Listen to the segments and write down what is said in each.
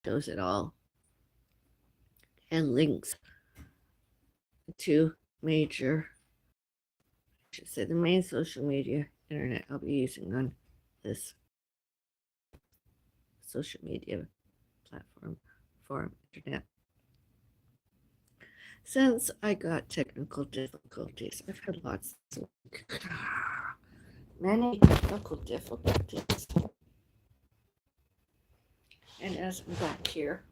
shows it all and links to major, I should say, the main social media internet I'll be using on this social media platform, forum, internet. Since I got technical difficulties, I've had lots of many technical difficulties. And as I'm back here,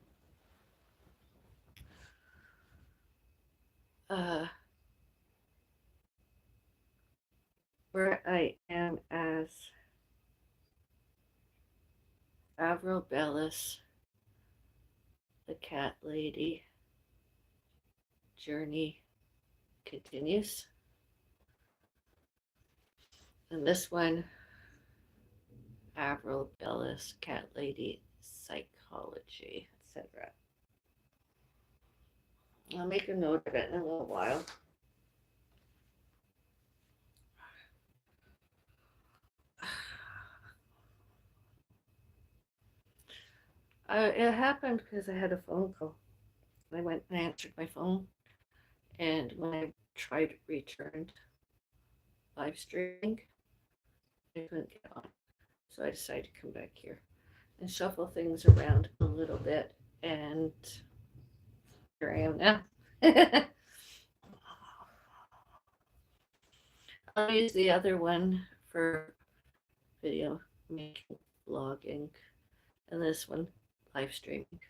where I am as Avril Bellis, the cat lady journey continues. And this one, Avril Bellis, cat lady psychology, etc. I'll make a note of it in a little while. It happened because I had a phone call. I went and answered my phone, and when I tried returned live streaming, I couldn't get on. So I decided to come back here and shuffle things around a little bit, and here I am now. I'll use the other one for video making, vlogging, and this one live streaming.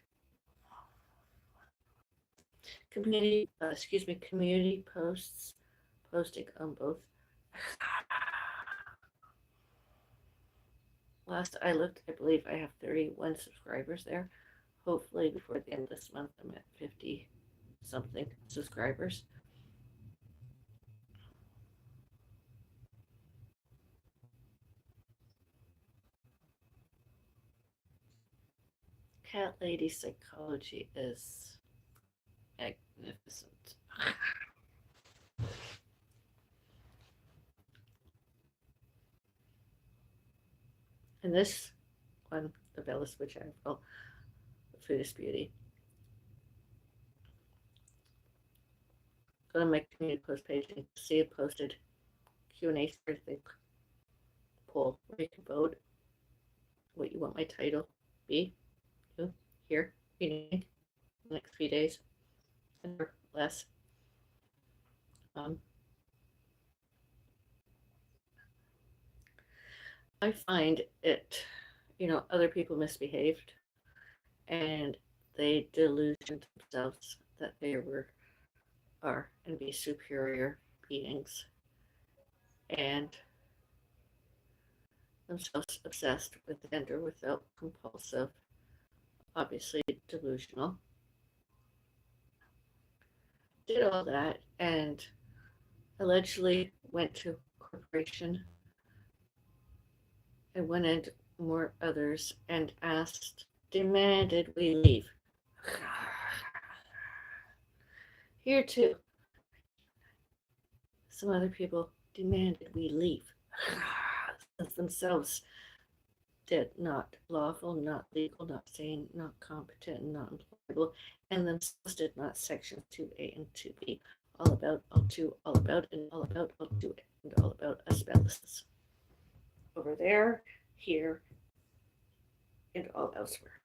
Community posts, posting on both. Last I looked, I believe I have 31 subscribers there. Hopefully before the end of this month, I'm at 50 something subscribers. Cat lady psychology is magnificent. And this one, the Bellis, which I call Foodist Beauty. Go to my community post page and see a posted Q&A sort of thing poll where you can vote what you want my title be. Here, reading the next few days or less. I find it, other people misbehaved and they delusioned themselves that they are and be superior beings and themselves obsessed with gender without compulsive, obviously delusional. Did all that and allegedly went to a corporation and went into more others and demanded we leave. Here too, some other people demanded we leave. Themselves did not lawful, not legal, not sane, not competent, not employable, and themselves did not section 2A and 2B. All about, all to, all about, and all about, all to, and all about us Bellis. Over there, here, and all elsewhere.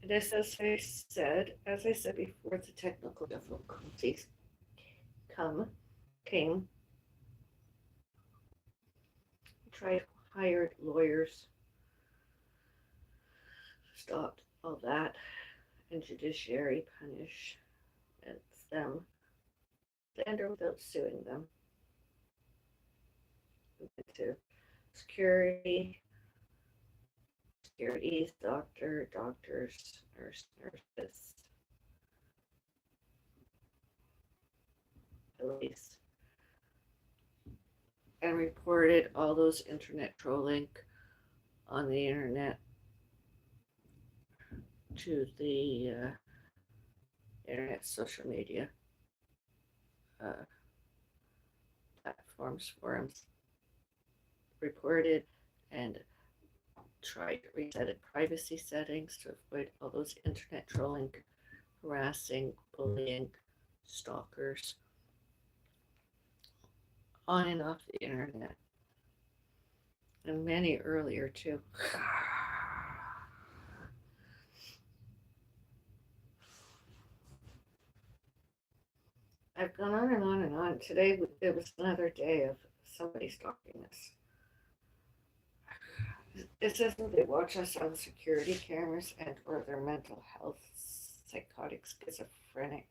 And as I said before, the technical difficulties came. Tried, hired lawyers, stopped all that, and judiciary punish them, and or without suing them. To securities, doctors, nurses, police, and reported all those internet trolling on the internet to the internet social media uh, platforms, forums, reported and tried to reset privacy settings to avoid all those internet trolling, harassing, bullying, stalkers, on and off the internet, and many earlier too. I've gone on and on and on. Today it was another day of somebody stalking us. It says that they watch us on security cameras and or their mental health, psychotic, schizophrenic,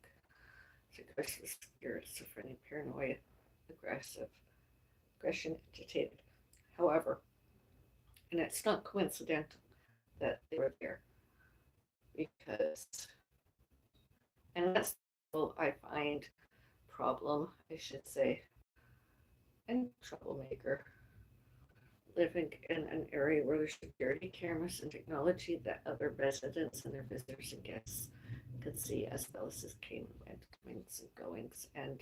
psychosis, schizophrenic, paranoia, aggressive, aggression, agitated. However, and it's not coincidental that they were there because, and that's what I find problem, I should say, and troublemaker living in an area where there's security cameras and technology that other residents and their visitors and guests could see as Bellis came and went, comings and goings, and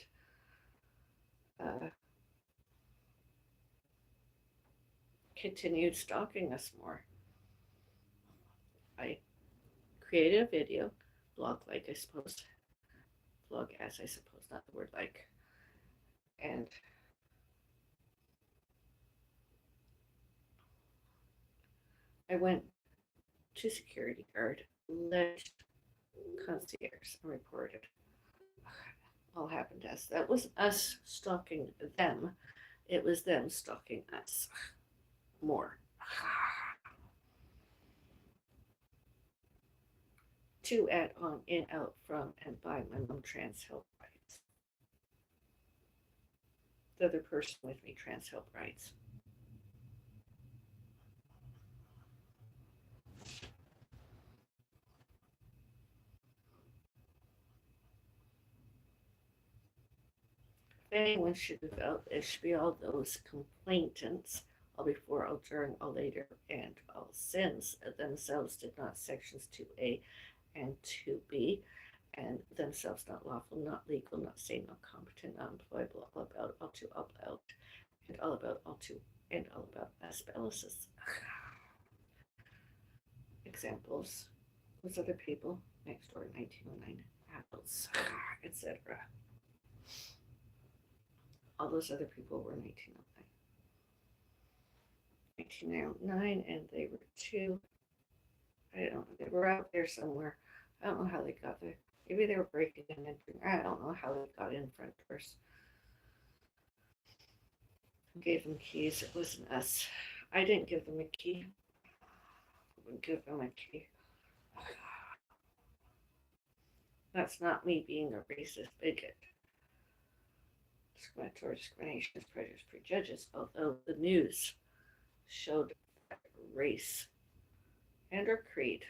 uh, continued stalking us more. I created a video, blog like I suppose, blog as I suppose, not the word like, and I went to security guard, alleged concierge, and reported. All happened to us. That was us stalking them. It was them stalking us more. To add on, in, out, from, and by my mom trans help rights. The other person with me trans help rights. If anyone should be out, it should be all those complainants, all before, all during, all later, and all sins themselves did not sections 2A and 2B, and themselves not lawful, not legal, not sane, not competent, not employable, all about, all to, all about, and all about, all to, and all about as Bellis. Examples: those other people next door, 1909, apples, etc. All those other people were 1909. 1909, and they were two. I don't know. They were out there somewhere. I don't know how they got there. Maybe they were breaking and entering. I don't know how they got in front doors. Who gave them keys? It wasn't us. I didn't give them a key. I wouldn't give them a key. That's not me being a racist bigot. Discriminatory discrimination, prejudice, prejudges, although the news showed that race and or creed,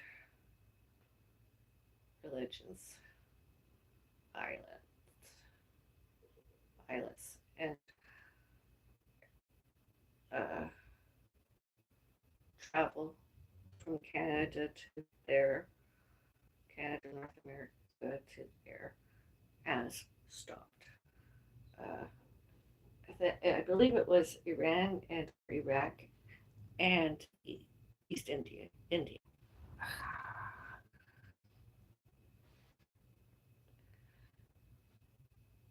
religions, violence, and uh, travel from Canada to there, Canada, North America to there, has stopped. Uh, I believe it was Iran and Iraq and East India.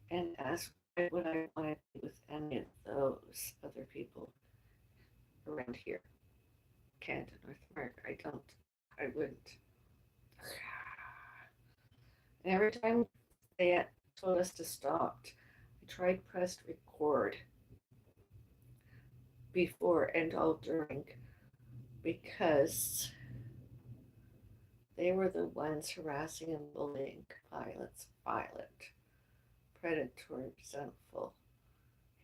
And as would I want to be with any of those other people around here, Canada, North America? I don't. I wouldn't. And every time they told us to stop, I tried pressed record before and all during because they were the ones harassing and bullying, violent, predatory, resentful,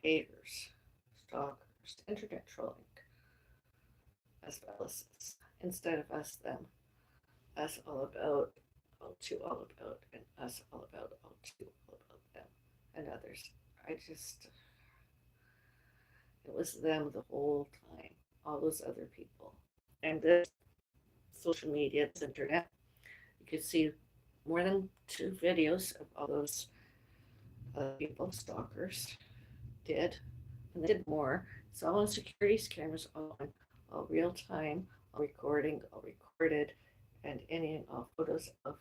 haters, stalkers, internet trolling, as well as instead of us, them, us all about, all about, and us all about, all about them, and others. It was them the whole time, all those other people. And this social media, this internet, you could see more than 2 videos of all those other people, stalkers, did. And they did more. It's all on security cameras, all real time, all recording, all recorded, and any and all photos of.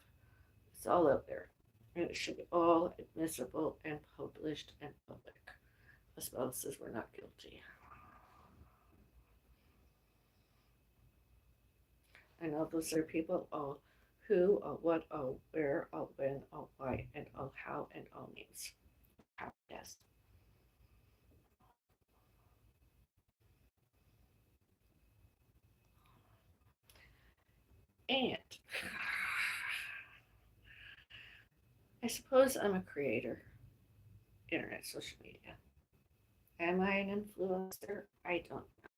It's all out there. And it should be all admissible and published and public. The spouses were not guilty. I know those are people, all who, all what, all where, all when, all why, and all how, and all means. How, yes. And I suppose I'm a creator, internet, social media. Am I an influencer? I don't know.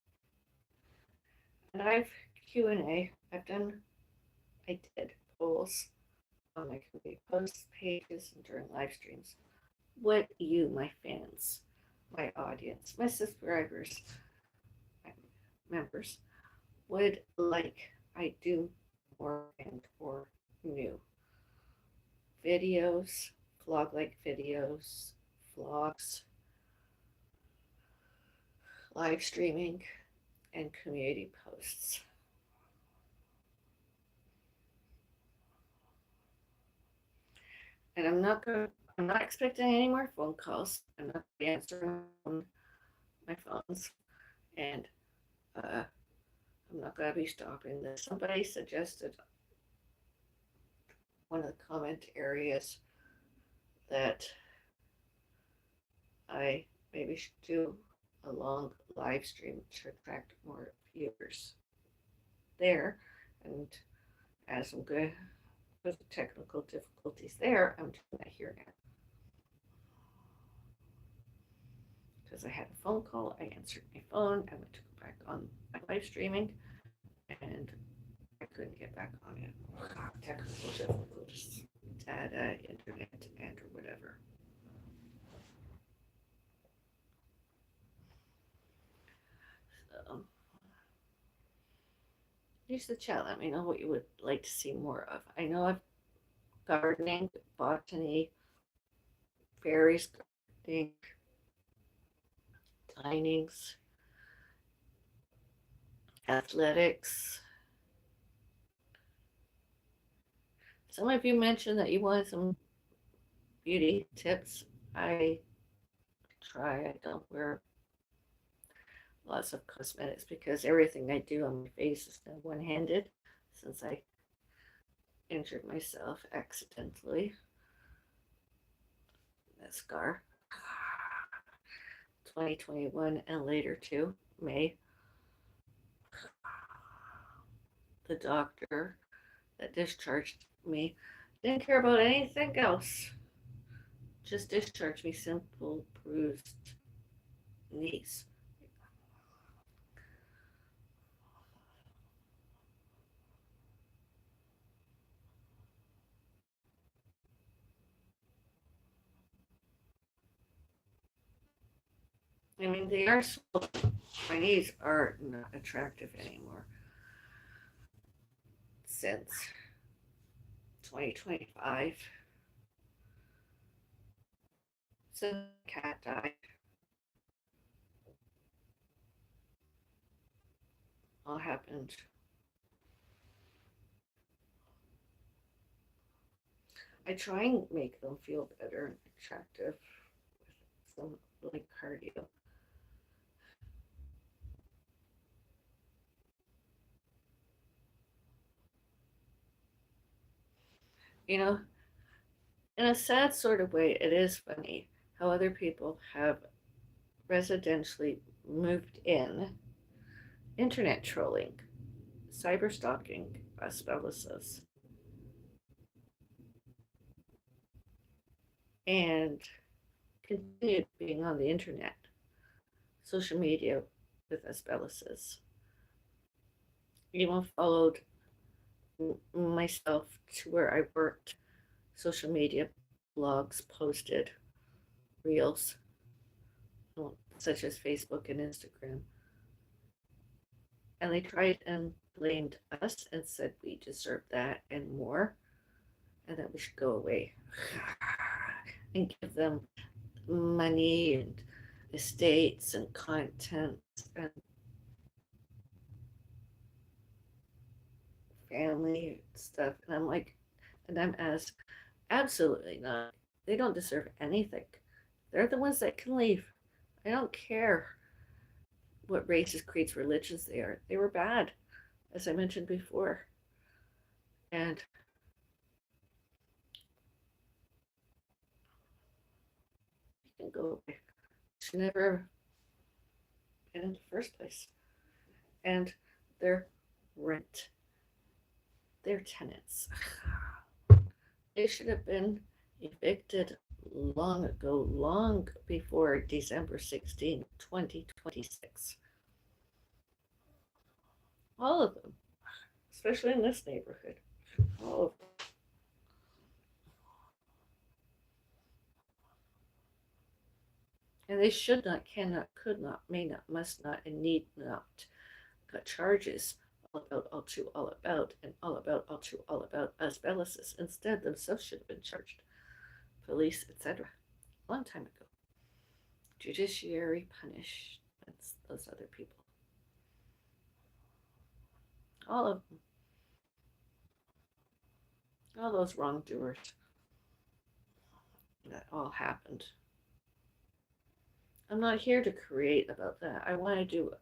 And I've Q&A. I did polls on my community posts, pages, and during live streams. What you, my fans, my audience, my subscribers, my members, would like I do more and or new videos, vlog-like videos, vlogs, live streaming, and community posts. And I'm not expecting any more phone calls. I'm not answering my phones, and I'm not going to be stopping this. Somebody suggested one of the comment areas that I maybe should do a long live stream to attract more viewers there. And as I'm good with the technical difficulties there, I'm doing that here now. Because I had a phone call, I answered my phone, I went to go back on my live streaming, and I couldn't get back on it. Technical difficulties, data, internet, and or whatever. So, use the chat. Let me know what you would like to see more of. I know I've gardening, botany, fairies, gardening, dinings, athletics. Some of you mentioned that you wanted some beauty tips. I try. I don't wear lots of cosmetics because everything I do on my face is now one-handed since I injured myself accidentally. That scar. 2021 and later too, May. The doctor that discharged me didn't care about anything else. Just discharged me, simple bruised knees. I mean, they are my knees are not attractive anymore since 2025. Since the cat died, all happened. I try and make them feel better and attractive with some like cardio. You know, in a sad sort of way, it is funny how other people have residentially moved in, internet trolling, cyber stalking, as Bellis says, and continued being on the internet, social media with us Bellises. Even followed myself to where I worked, social media blogs posted reels, such as Facebook and Instagram. And they tried and blamed us and said we deserved that and more. and that we should go away and give them money and estates and content and family stuff. And I'm like, and I'm asked, absolutely not. They don't deserve anything. They're the ones that can leave. I don't care what races, creeds, religions they are. They were bad, as I mentioned before. And you can go away. Should never been in the first place. And their rent, their tenants. They should have been evicted long ago, long before December 16, 2026. All of them, especially in this neighborhood. All of them. And they should not, cannot, could not, may not, must not, and need not cut charges all about, all true, all about, and all about, all true, all about us Bellises. Instead, themselves should have been charged. Police, etc. A long time ago. Judiciary punished those other people. All of them. All those wrongdoers. That all happened. I'm not here to create about that. I want to do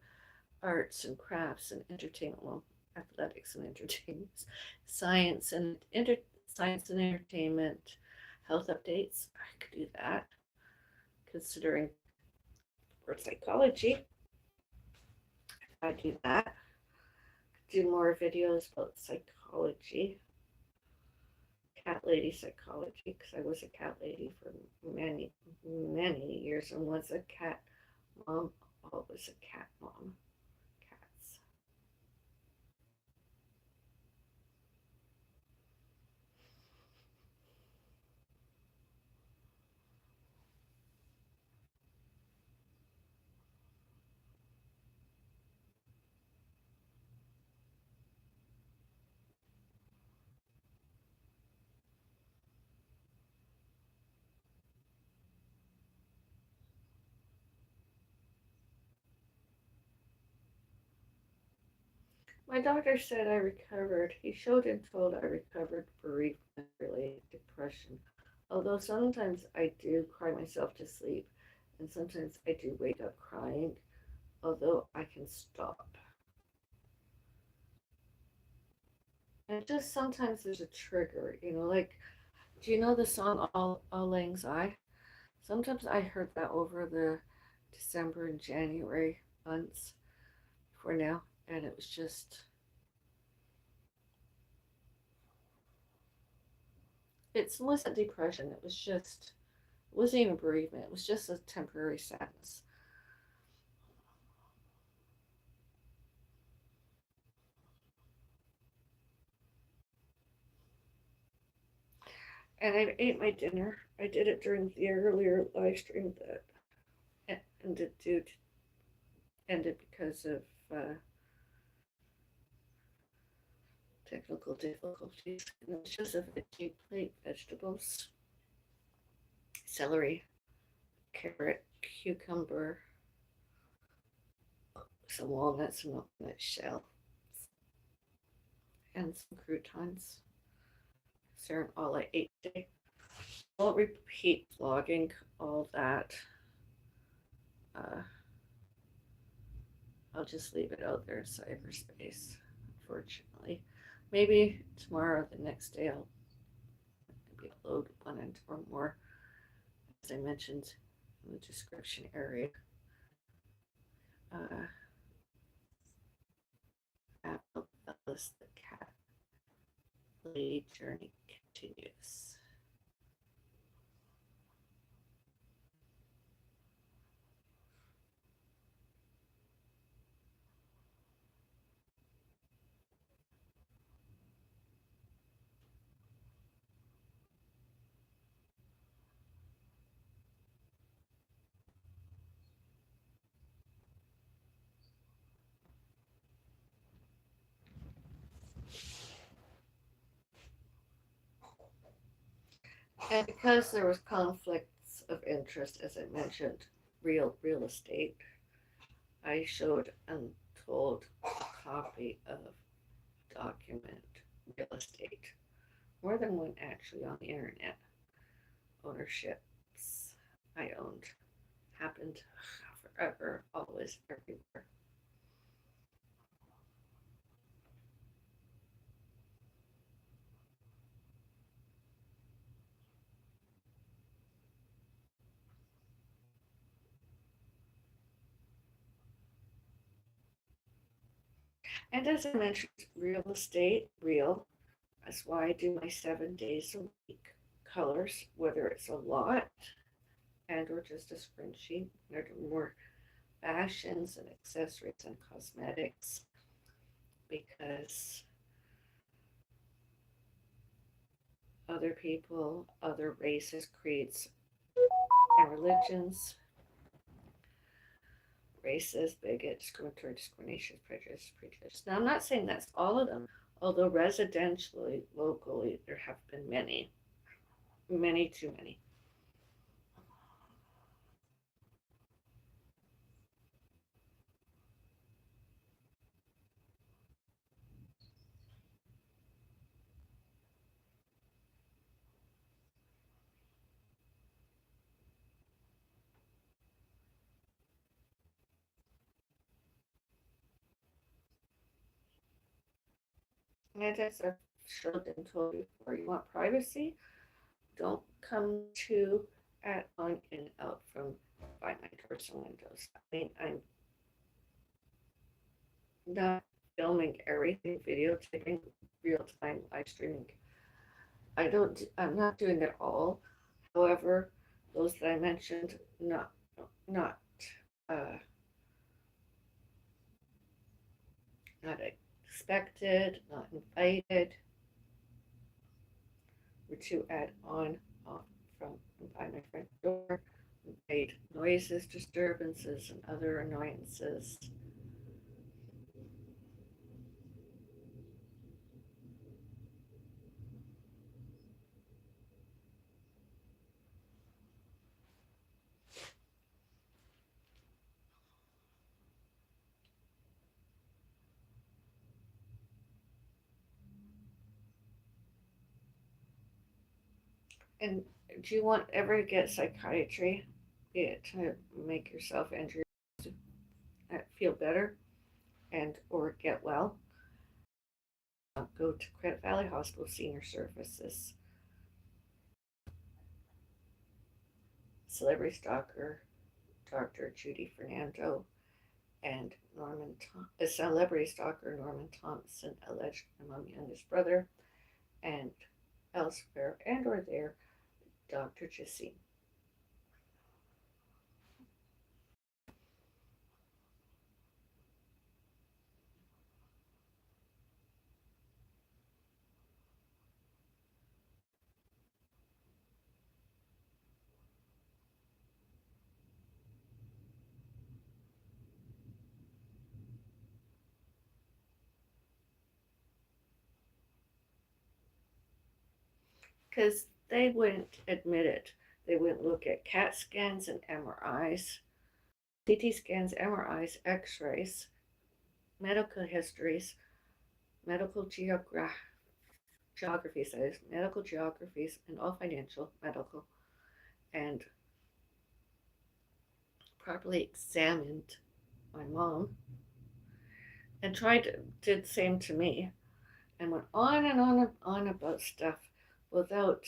arts and crafts and entertainment, well, athletics and entertainment, science and science and entertainment, health updates. I could do that, considering for psychology. I do that. Do more videos about psychology, cat lady psychology, because I was a cat lady for many, many years and was a cat mom, always a cat mom. Cats. My doctor said I recovered. He showed and told I recovered bereavement related depression. Although sometimes I do cry myself to sleep, and sometimes I do wake up crying, although I can stop. And just sometimes there's a trigger, like, do you know the song All Lang Syne? Sometimes I heard that over the December and January months for now, and it was just, it wasn't depression, it was just, it wasn't even bereavement, it was just a temporary sadness. And I ate my dinner. I did it during the earlier live stream that ended because of technical difficulties. And it was just a veggie plate, vegetables, celery, carrot, cucumber, some walnuts, some walnut shell, and some croutons. They're all I ate today. I won't repeat vlogging all that. Uh, I'll just leave it out there in cyberspace, unfortunately. Maybe tomorrow, the next day, I'll maybe upload one or more, as I mentioned in the description area. Uh, Avril Bellis, the cat lady journey continues. And because there was conflicts of interest, as I mentioned, real estate, I showed Untold a copy of Document Real Estate. More than one actually on the internet. Ownerships I owned happened forever, always, everywhere. And as I mentioned, real estate, real. That's why I do my 7 days a week colors, whether it's a lot and or just a scrunchie. There are more fashions and accessories and cosmetics because other people, other races, creeds, and religions, racist, bigot, discriminatory, discrimination, prejudice. Now, I'm not saying that's all of them, although residentially, locally, there have been many, many too many. And as I've showed and told you before, you want privacy? Don't come to at on and out from by my doors and windows. I mean, I'm not filming everything, videotaping, real time live streaming. I'm not doing it all. However, those that I mentioned, not uh, not expected, not invited, were to add on off from by my front door, made noises, disturbances, and other annoyances. And do you want ever to get psychiatry? Yeah, to make yourself and your feel better and or get well? Go to Credit Valley Hospital Senior Services. Celebrity stalker Dr. Judy Fernando and a celebrity stalker Norman Thompson alleged among youngest brother and elsewhere and or there Dr. Jesse. Because they wouldn't admit it. They wouldn't look at CAT scans and MRIs, CT scans, MRIs, X rays, medical histories, medical geographies, that is, medical geographies, and all financial, medical, and properly examined my mom and tried to did the same to me and went on and on and on about stuff without,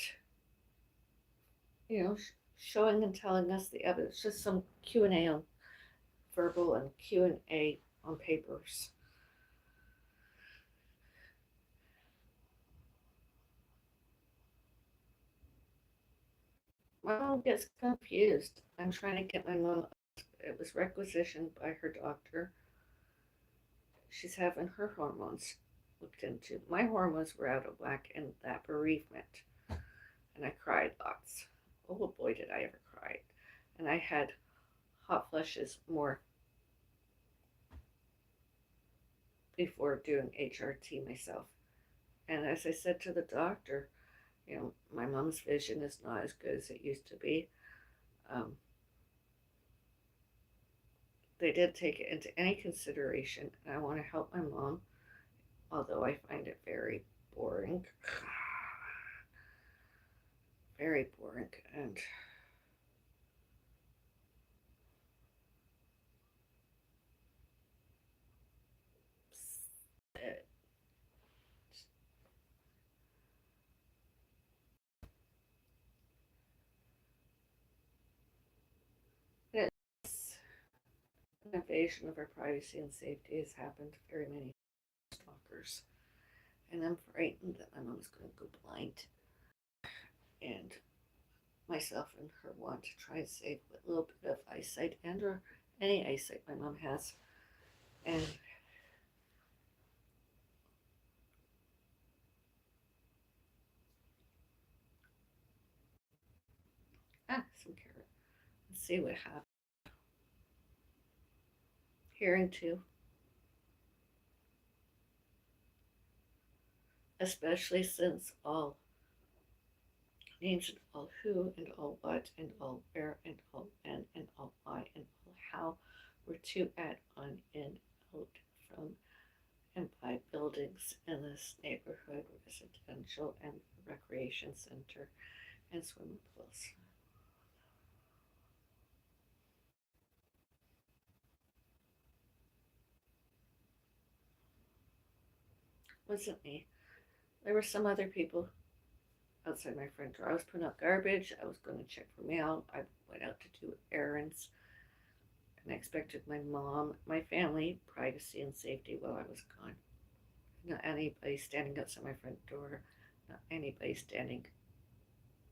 you know, showing and telling us the evidence. Just some Q&A on verbal and Q&A on papers. My mom gets confused. I'm trying to get my mom. It was requisitioned by her doctor. She's having her hormones looked into. My hormones were out of whack in that bereavement, and I cried lots. Oh boy, did I ever cry! And I had hot flushes more before doing HRT myself. And as I said to the doctor, My mom's vision is not as good as it used to be. Um, they did take it into any consideration, and I want to help my mom, although I find it very boring. Very boring, and it, it's an invasion of our privacy and safety has happened to very many stalkers, and I'm frightened that my mom's going to go blind, and myself and her want to try and save what little bit of eyesight and or any eyesight my mom has. And some carrot. Let's see what happens. Hearing too, especially since all names and all who and all what and all where and all when and all why and all how were to add on in out from and by buildings in this neighborhood, residential and recreation center and swimming pools. Wasn't me. There were some other people outside my front door. I was putting out garbage. I was going to check for mail. I went out to do errands. And I expected my mom, my family, privacy and safety while I was gone. Not anybody standing outside my front door. Not anybody standing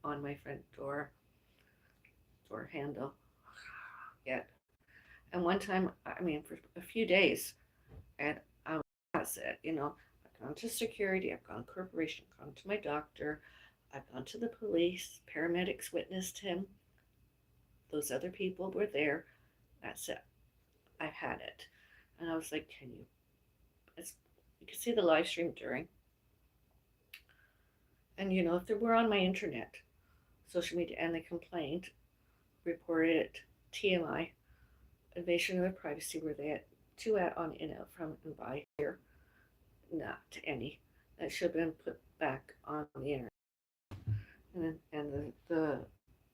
on my front door handle yet. And one time, I mean, for a few days, and I was it. I've gone to security, I've gone corporation, I've gone to my doctor, I've gone to the police, paramedics witnessed him, those other people were there. That's it. I've had it. And I was like, can you? You can see the live stream during. And if they were on my internet, social media, and they complained, reported it, TMI, invasion of their privacy, were they at on in out from and by here? Not any. That should have been put back on the internet. And the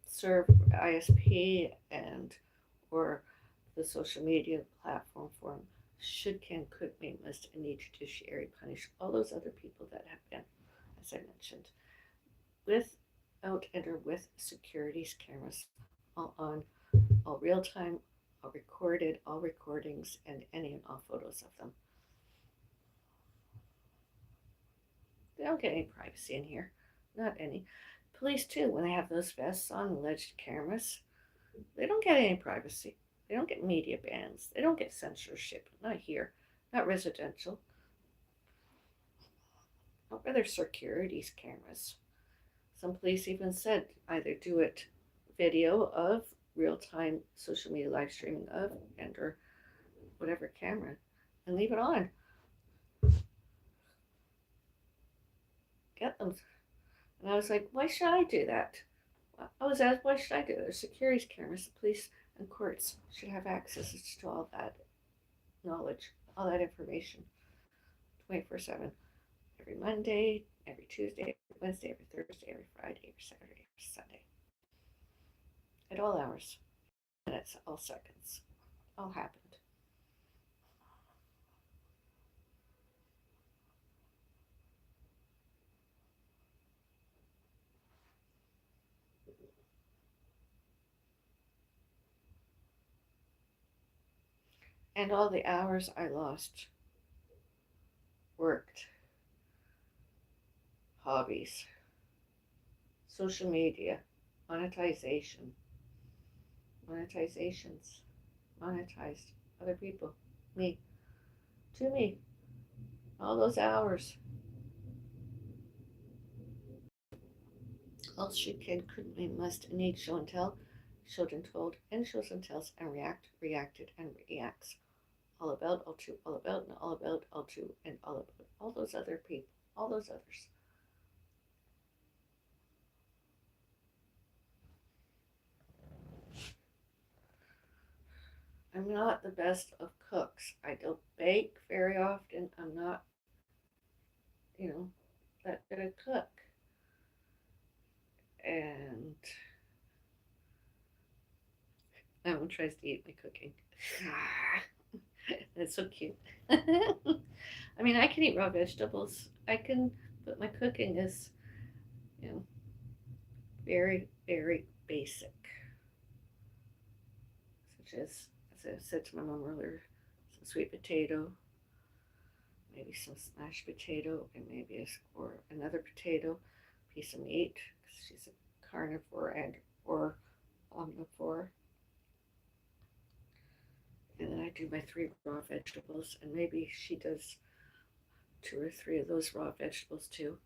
serve ISP and or the social media platform forum should, can, could, may, must, and need judiciary punish all those other people that have been, as I mentioned, without and or with securities cameras, all on, all real time, all recorded, all recordings, and any and all photos of them. They don't get any privacy in here. Not any. Police too, when they have those vests on, alleged cameras, they don't get any privacy. They don't get media bans. They don't get censorship. Not here. Not residential. Not where there's securities cameras. Some police even said either do it video of real-time social media live streaming of and or whatever camera and leave it on. Get them. And I was like, why should I do that? I was asked, why should I do that? There's securities cameras. The police and courts should have access to all that knowledge, all that information 24/7. Every Monday, every Tuesday, every Wednesday, every Thursday, every Friday, every Saturday, every Sunday. At all hours, minutes, all seconds. All happened. And all the hours I lost, worked, hobbies, social media, monetization, monetizations, monetized other people, me, to me, all those hours. All should, can, could, may, must, need, show and tell, showed and told, and shows and tells, and react, reacted, and reacts. All about, all to, all about, and all about, all to, and all about all those other people, all those others. I'm not the best of cooks. I don't bake very often. I'm not, you know, that good a cook. And Emma tries to eat my cooking. That's so cute. I mean, I can eat raw vegetables. I can, but my cooking is, you know, very, very basic. Such as I said to my mom earlier, some sweet potato, maybe some smashed potato, and maybe or another potato, piece of meat, because she's a carnivore and or omnivore. And then I do my three raw vegetables, and maybe she does two or three of those raw vegetables too.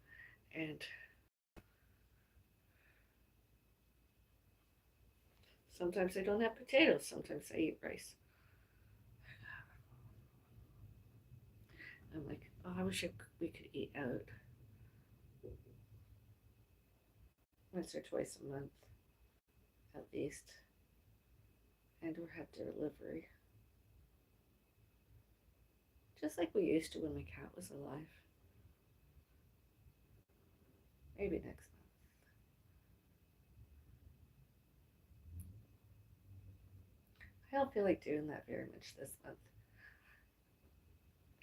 And sometimes I don't have potatoes, sometimes I eat rice. I'm like, oh, I wish we could eat out once or twice a month at least, and or have delivery, just like we used to when my cat was alive. Maybe next month. I don't feel like doing that very much this month.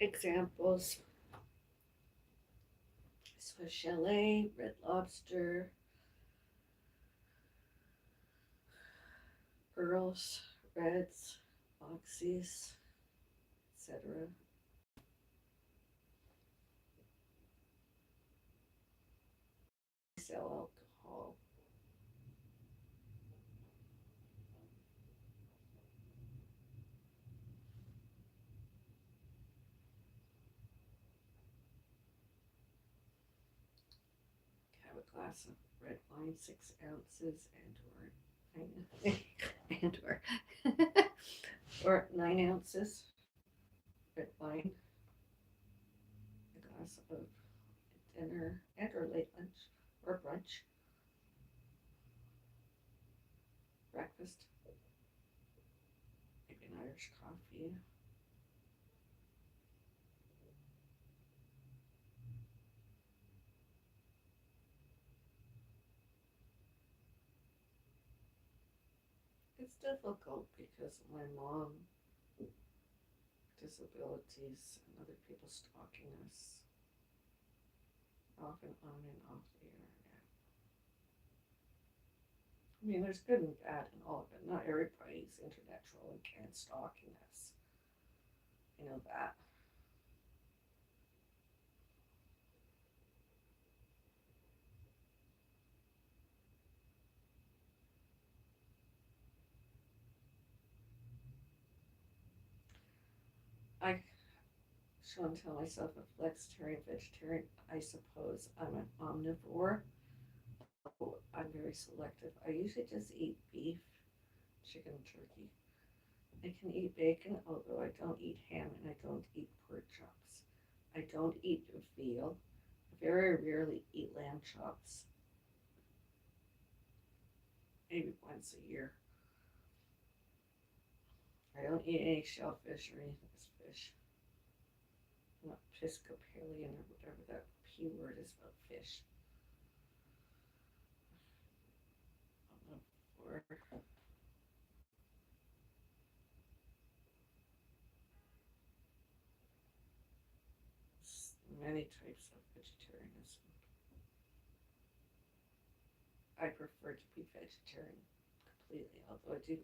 Examples: Swiss Chalet, Red Lobster, Earls, Reds, Oxys, etc. Sell alcohol. Have a glass of red wine, 6 ounces, and or 9 ounces red wine, a glass of dinner and or late lunch or brunch, breakfast, maybe an Irish coffee. It's difficult because of my mom, disabilities, and other people stalking us off and on and off the internet. I mean, there's good and bad in all of it. Not everybody's internet trolling can stalking us. You know that. I show and tell myself a flexitarian, vegetarian. I suppose I'm an omnivore. Oh, I'm very selective. I usually just eat beef, chicken, and turkey. I can eat bacon, although I don't eat ham and I don't eat pork chops. I don't eat veal. I very rarely eat lamb chops, maybe once a year. I don't eat any shellfish or anything that's fish. I'm not Episcopalian or whatever that P word is about fish. Or many types of vegetarianism. I prefer to be vegetarian completely, although I do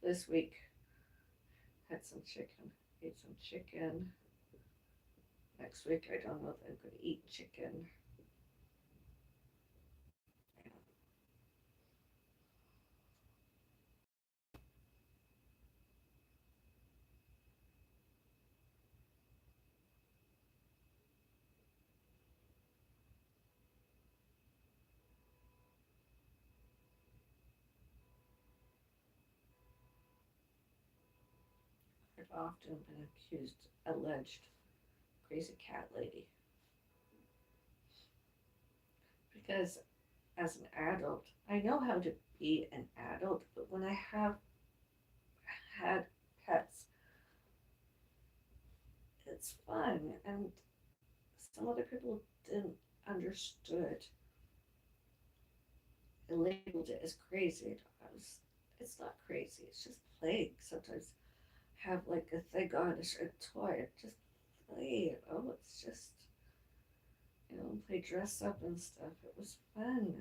this week had some chicken, ate some chicken. Next week I don't know if I'm going to eat chicken. I've often been accused, alleged, crazy cat lady. Because as an adult, I know how to be an adult, but when I have had pets. It's fun, and some other people didn't understood and labeled it as crazy. It's not crazy. It's just playing. Sometimes have like a thing on a toy. Just play. Oh, it's just play dress up and stuff. It was fun.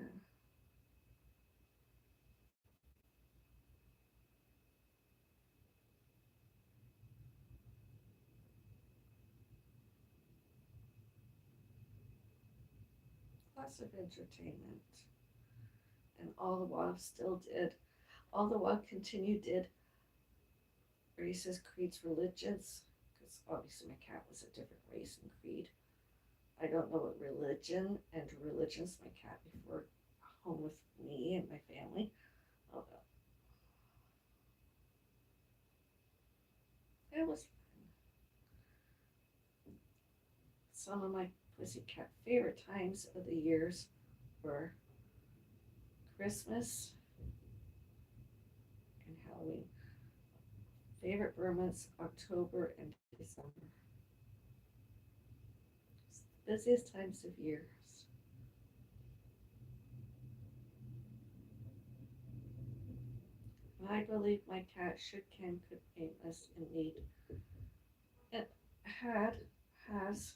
Lots of entertainment, and all the while still did. All the while did races, creeds, religions. Because obviously my cat was a different race and creed. I don't know what religion and religions my cat before home with me and my family. Although it was fun. Some of my pussycat favorite times of the years were Christmas and Halloween. Favorite months, October and December. It's the busiest times of years. I believe my cat should, can, could, painless, and need. It had, has,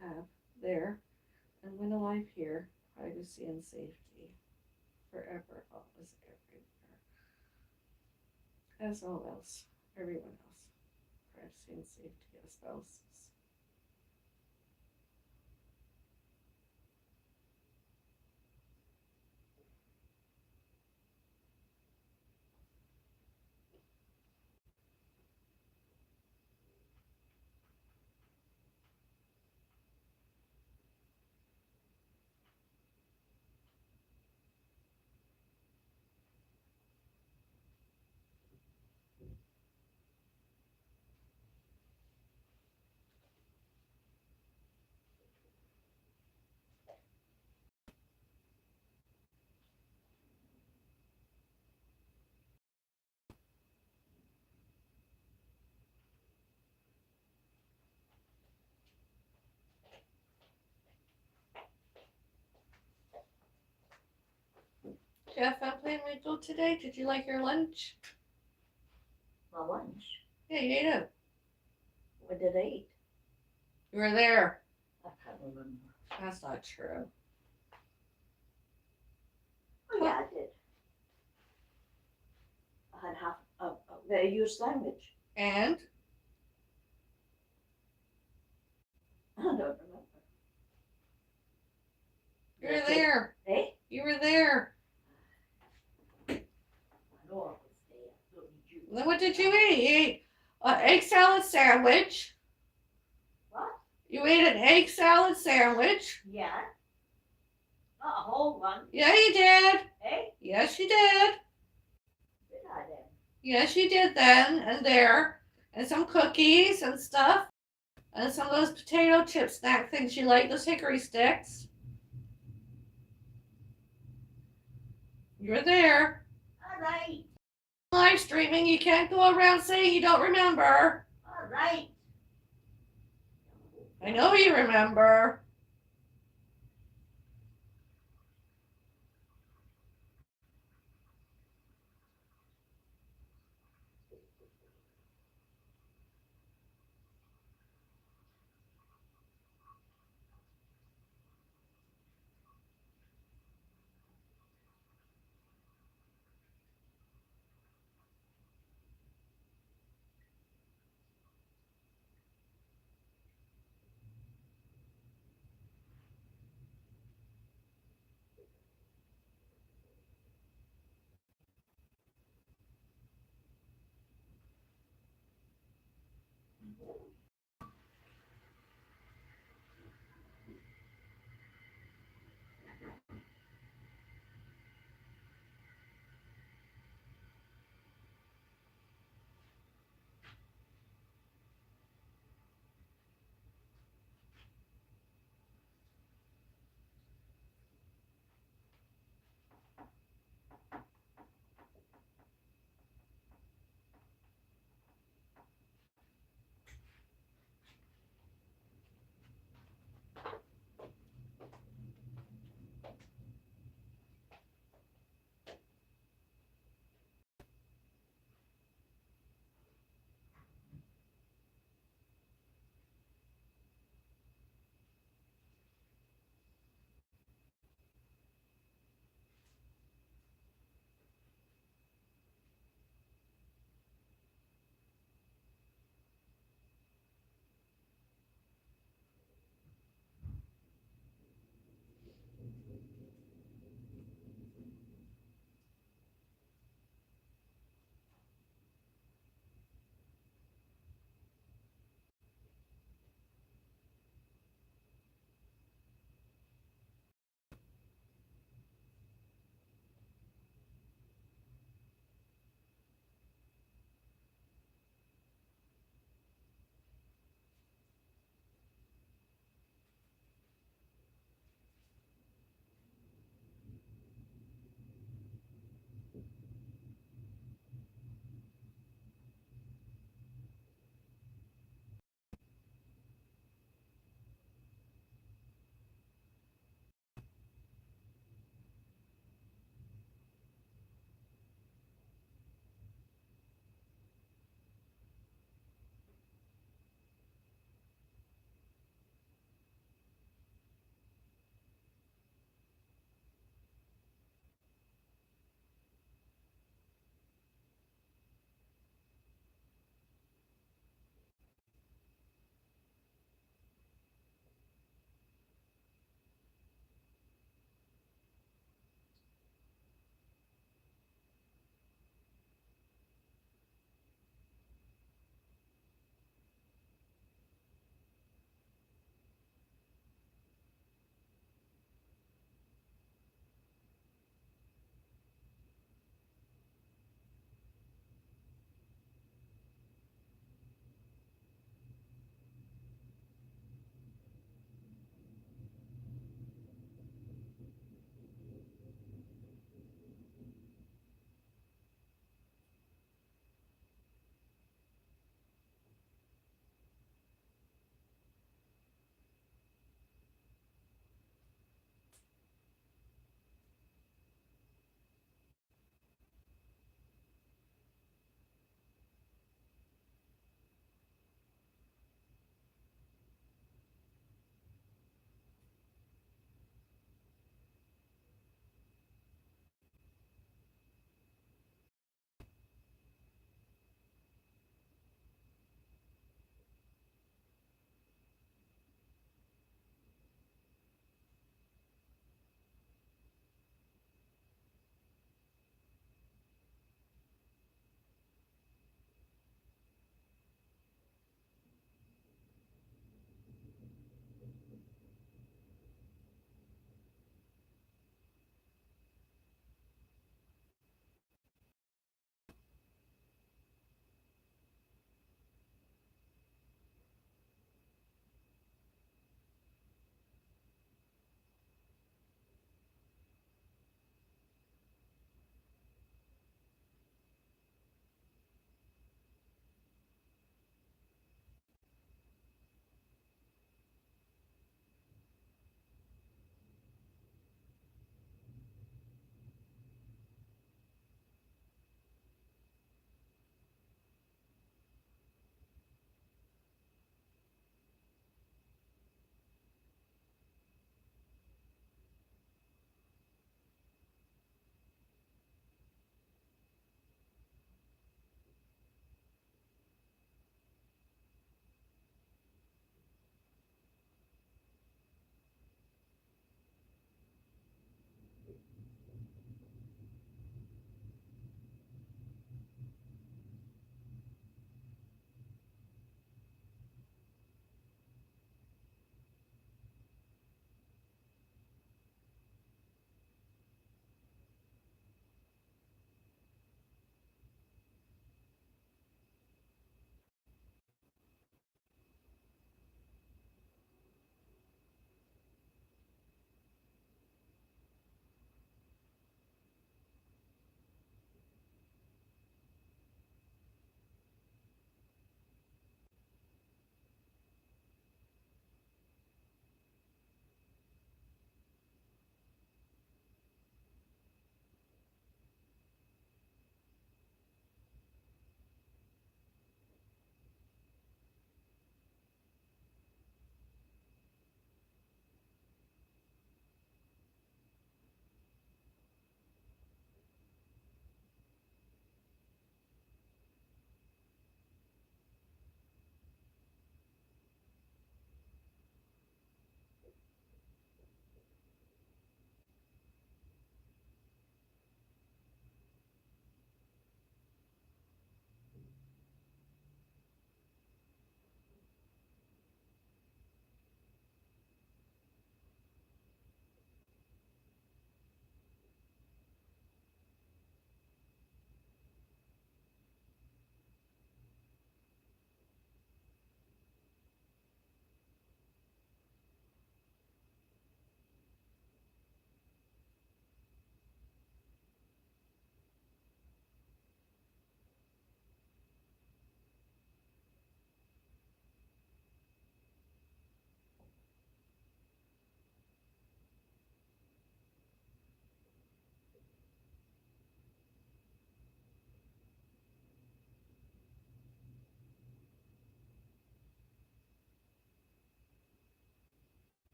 have, there, and when alive here, privacy and safety. Forever, always, everywhere. As all else, everyone else. Privacy and safety as spouses. Jeff, I'm playing Rico today. Did you like your lunch? My lunch? Yeah, you ate it. What did I eat? You were there. I can't remember. That's not true. Oh, yeah, I did. I had half a very huge sandwich. And? I don't remember. You were there. Eh? You were there. I know I was there. So did you. Then what did you eat? You ate an egg salad sandwich. What? You ate an egg salad sandwich. Yeah. Not a whole one. Yeah, you did. Eh? Yes, you did. Did I then? Yes, you did then and there. And some cookies and stuff. And some of those potato chip snack things you like, those hickory sticks. You were there. All right. Live streaming, you can't go around saying you don't remember. All right. I know you remember.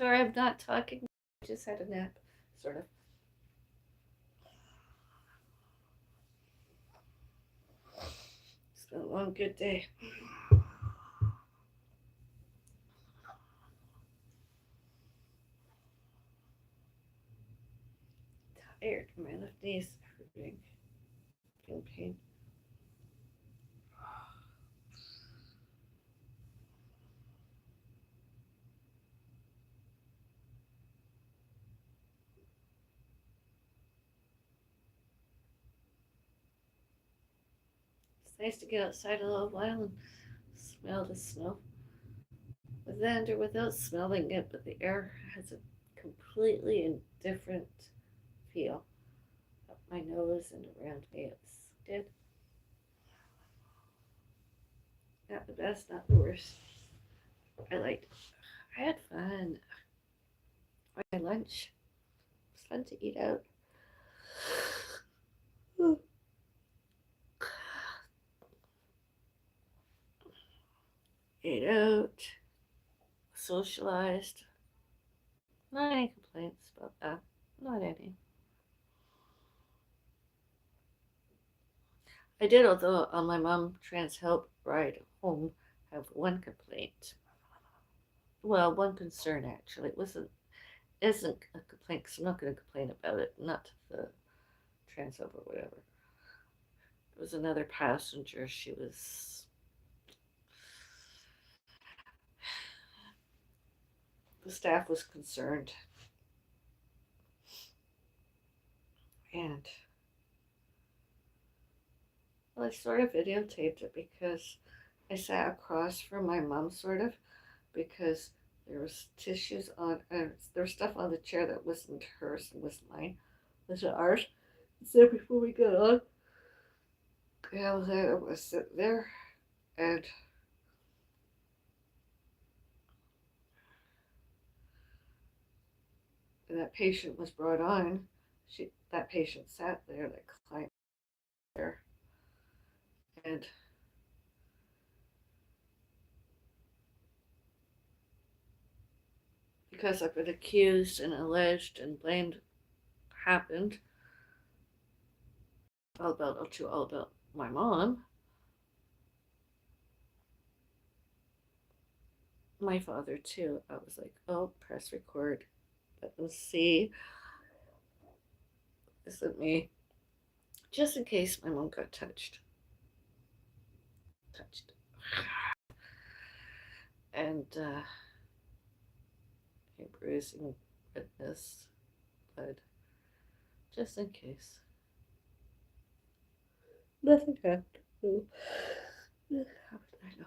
Sorry, I'm not talking. I just had a nap, sort of. It's been a long, good day. Tired. My left knee is hurting. Feeling pain. It's nice to get outside a little while and smell the snow. With and or without smelling it, but the air has a completely indifferent feel up my nose and around me. It's good. Not the best, not the worst. I liked it. I had fun. My lunch. It was fun to eat out. Ate out, socialized. Not any complaints about that. Not any. I did, although on my mom trans help ride home, have one complaint. Well, one concern actually. It isn't a complaint because I'm not going to complain about it. Not to the trans help or whatever. It was another passenger. The staff was concerned, and well, I sort of videotaped it because I sat across from my mom, sort of, because there was tissues on, there was stuff on the chair that wasn't hers and was mine, was ours. So before we got on, I was sitting there, and that patient was brought on. That patient sat there, that client there, and because I've been accused and alleged and blamed, happened all about my mom, my father too. I was like, oh, press record, let them see. This isn't me, just in case my mom got touched, and a bruising, redness, blood, just in case. Nothing happened. How did I know?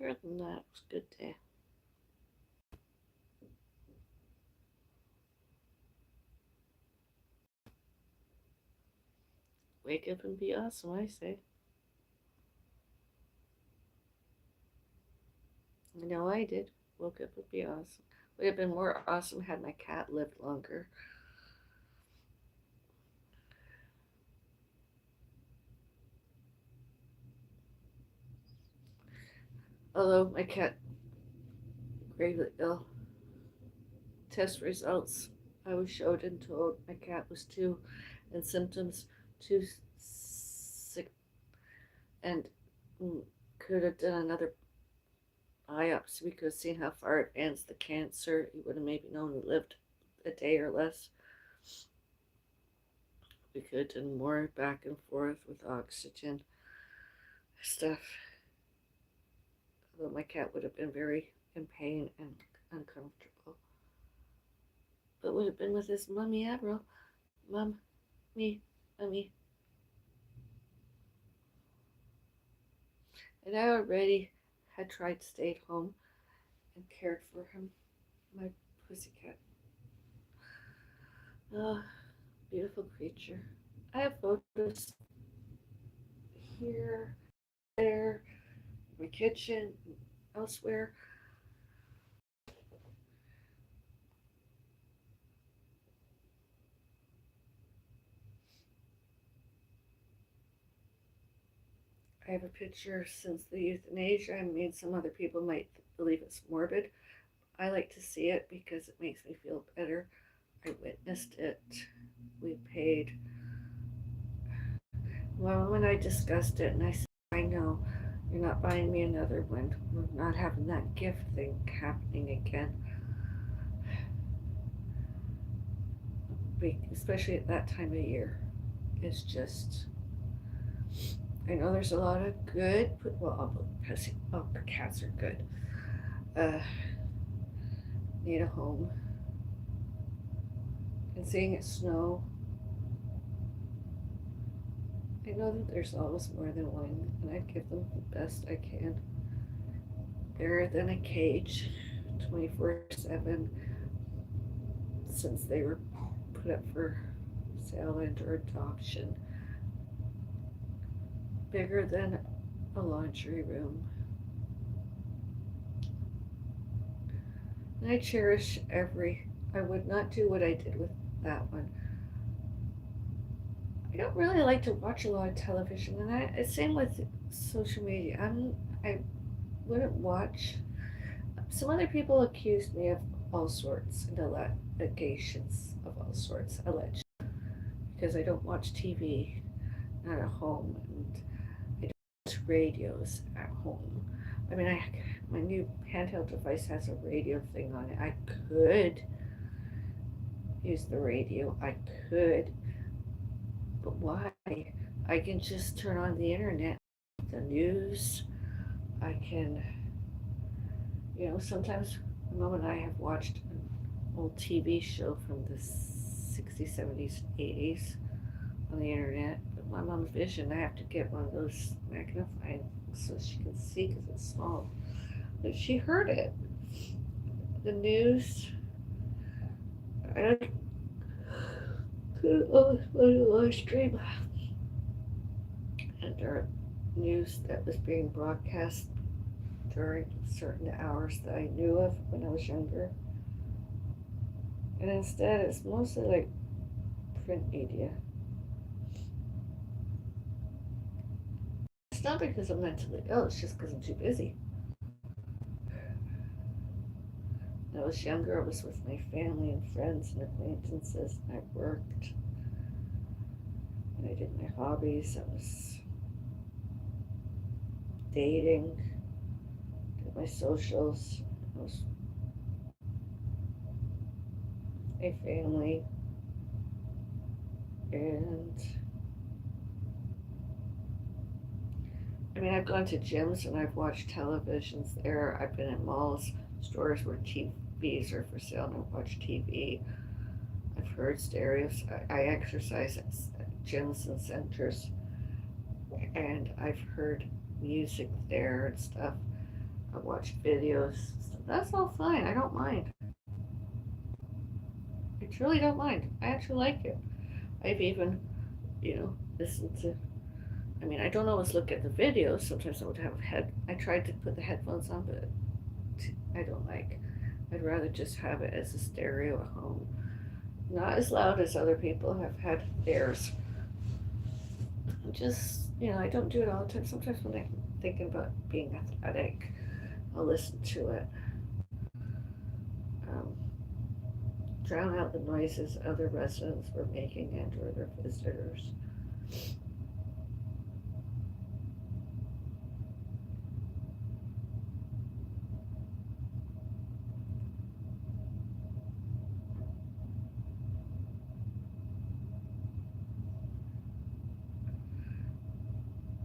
Other than that, it was a good day. Wake up and be awesome, I say. I know I did. Woke up and be awesome. Would have been more awesome had my cat lived longer. Although my cat gravely ill. Test results I was showed and told my cat was too, and symptoms too sick, and could have done another biopsy. We could have seen how far advanced the cancer. He would have maybe known he lived a day or less. We could have done more back and forth with oxygen stuff. Although my cat would have been very in pain and uncomfortable. But would have been with his mummy Avril. Mum, me, mummy. And I already had tried to stay at home and cared for him, my pussycat. Oh, beautiful creature. I have photos here, there, my kitchen, elsewhere. I have a picture since the euthanasia. I mean, some other people might believe it's morbid. I like to see it because it makes me feel better. I witnessed it. We paid. Well, when I discussed it, and I said, I know you're not buying me another one. We're not having that gift thing happening again. Especially at that time of year. It's just, I know there's a lot of good, well, all cats are good. Uh, need a home. And seeing it snow, I know that there's always more than one, and I give them the best I can. Better than a cage, 24/7, since they were put up for sale and or adoption. Bigger than a laundry room. And I cherish every. I would not do what I did with that one. I don't really like to watch a lot of television, and same with social media. I wouldn't watch. Some other people accused me of all sorts and allegations of all sorts, alleged, because I don't watch TV, not at home, and I don't watch radios at home. I mean, my new handheld device has a radio thing on it. I could use the radio. I could, but why? I can just turn on the internet, the news. I can, sometimes Mom and I have watched an old TV show from the 60s, 70s, 80s on the internet. But my mom's vision, I have to get one of those magnifying so she can see because it's small. But she heard it. The news, I could always find a live stream. And there are news that was being broadcast during certain hours that I knew of when I was younger. And instead, it's mostly like print media. It's not because I'm mentally ill, it's just because I'm too busy. When I was younger, I was with my family and friends and acquaintances, and I worked. And I did my hobbies. I was dating, did my socials. I was a family. And I mean, I've gone to gyms and I've watched televisions there. I've been in malls, stores where TVs are for sale, and I've watched TV. I've heard stereos. I exercise at gyms and centers, and I've heard music there and stuff. I watch videos. So that's all fine. I don't mind. I truly don't mind. I actually like it. I've even, listened to. I mean, I don't always look at the videos. Sometimes I would have I tried to put the headphones on, but I don't like. I'd rather just have it as a stereo at home. Not as loud as other people have had theirs. Just, I don't do it all the time. Sometimes when I'm thinking about being athletic, I'll listen to it. Um, Drown out the noises other residents were making and or their visitors.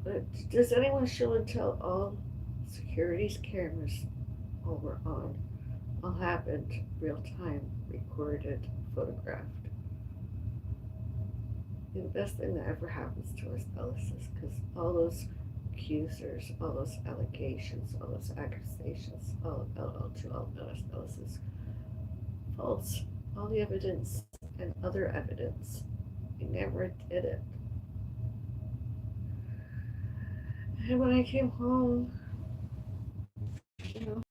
But does anyone show and tell all security's cameras all were on? All happened real time, recorded, photographed. The best thing that ever happens to us, Bellis, is because all those accusers, all those allegations, all those accusations, all Bellis is false. All the evidence and other evidence. He never did it. And when I came home, you know,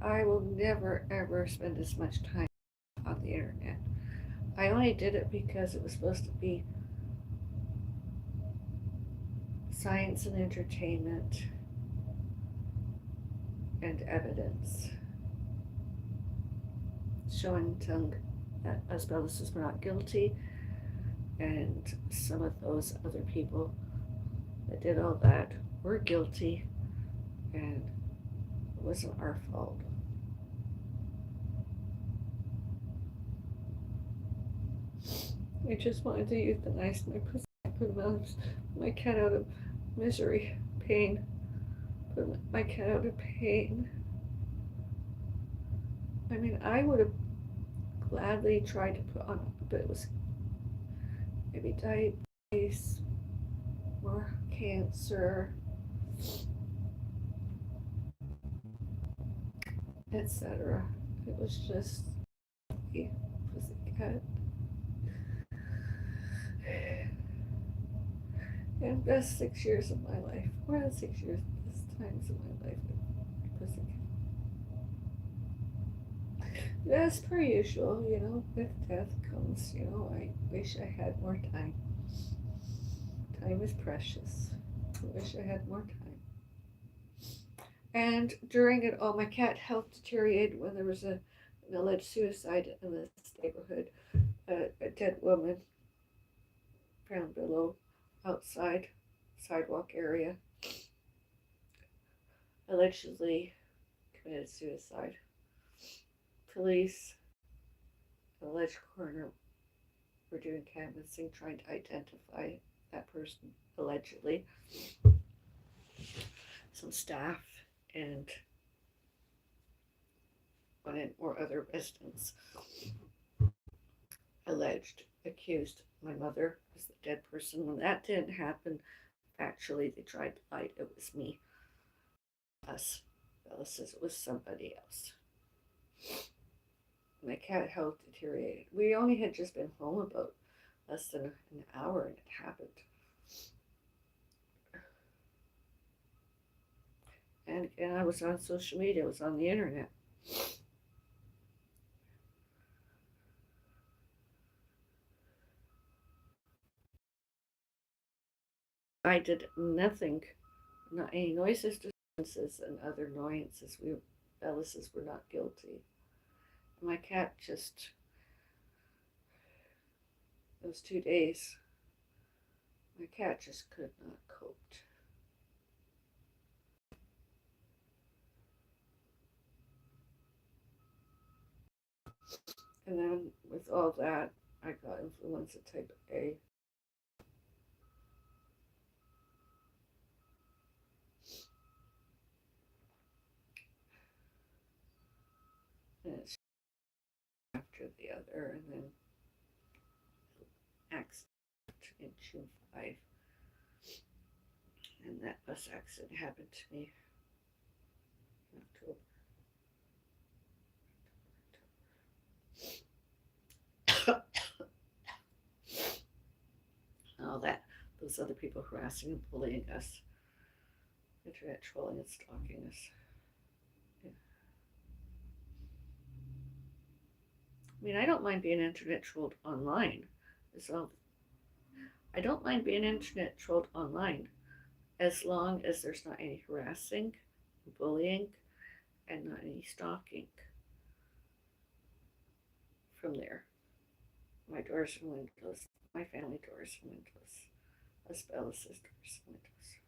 I will never ever spend as much time on the internet. I only did it because it was supposed to be science and entertainment and evidence showing and telling that us Bellis were not guilty, and some of those other people that did all that were guilty, and it wasn't our fault. I just wanted to euthanize my pussy, put my cat out of misery, pain, put my cat out of pain. I mean, I would have gladly tried to put on, but it was maybe diabetes or cancer, etc. It was just a pussycat. And best 6 years of my life. More than 6 years, best times of my life with pussycat. As per usual, with death comes, I wish I had more time. Time is precious. I wish I had more time. And during it all, my cat health deteriorated when there was an alleged suicide in this neighborhood. A dead woman found below outside sidewalk area, allegedly committed suicide. Police, alleged coroner, were doing canvassing trying to identify that person, allegedly. Some staff and one or other residents accused my mother as the dead person. When that didn't happen, actually, they tried to lie. It was me. Us. Bella says it was somebody else. My cat health deteriorated. We only had just been home about less than an hour and it happened. And again, I was on social media. I was on the internet. I did nothing, not any noises, disturbances, and other annoyances. Bellises were not guilty. My cat just, those 2 days, my cat just could not cope. And then with all that, I got influenza type A. And it's after the other, and then accident in June 5. And that bus accident happened to me in October. All that, those other people harassing and bullying us, internet trolling and stalking us. Yeah. I mean, I don't mind being internet trolled online. I don't mind being internet trolled online as long as there's not any harassing, bullying, and not any stalking from there. My doors and windows, my family doors and windows, us Bellis doors and windows.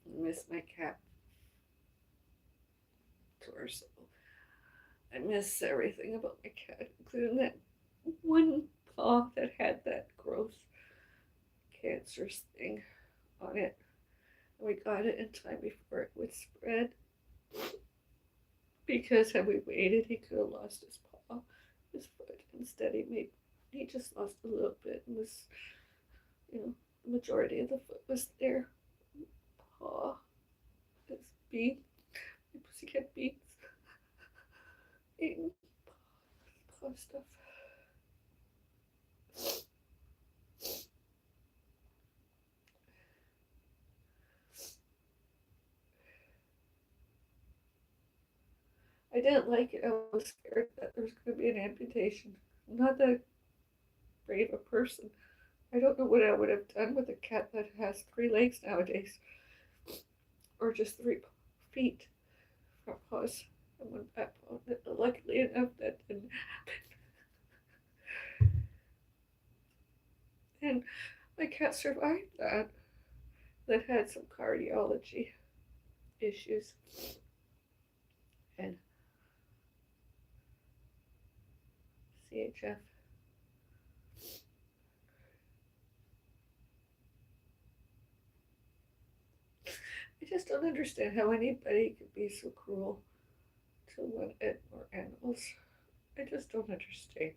I miss my cat torso. I miss everything about my cat, including that one paw that had that gross cancerous thing on it. And we got it in time before it would spread. Because had we waited, he could have lost his paw, his foot. Instead, he just lost a little bit, and was, the majority of the foot was there. Paw, his beak, my pussycat beaks, eating paw stuff. I didn't like it. I was scared that there was going to be an amputation. I'm not that brave a person. I don't know what I would have done with a cat that has 3 legs nowadays, or just 3 feet, front paws, and one backbone. Luckily enough, that didn't happen. And my cat survived that. That had some cardiology issues. And CHF. I just don't understand how anybody could be so cruel to one or animals. I just don't understand.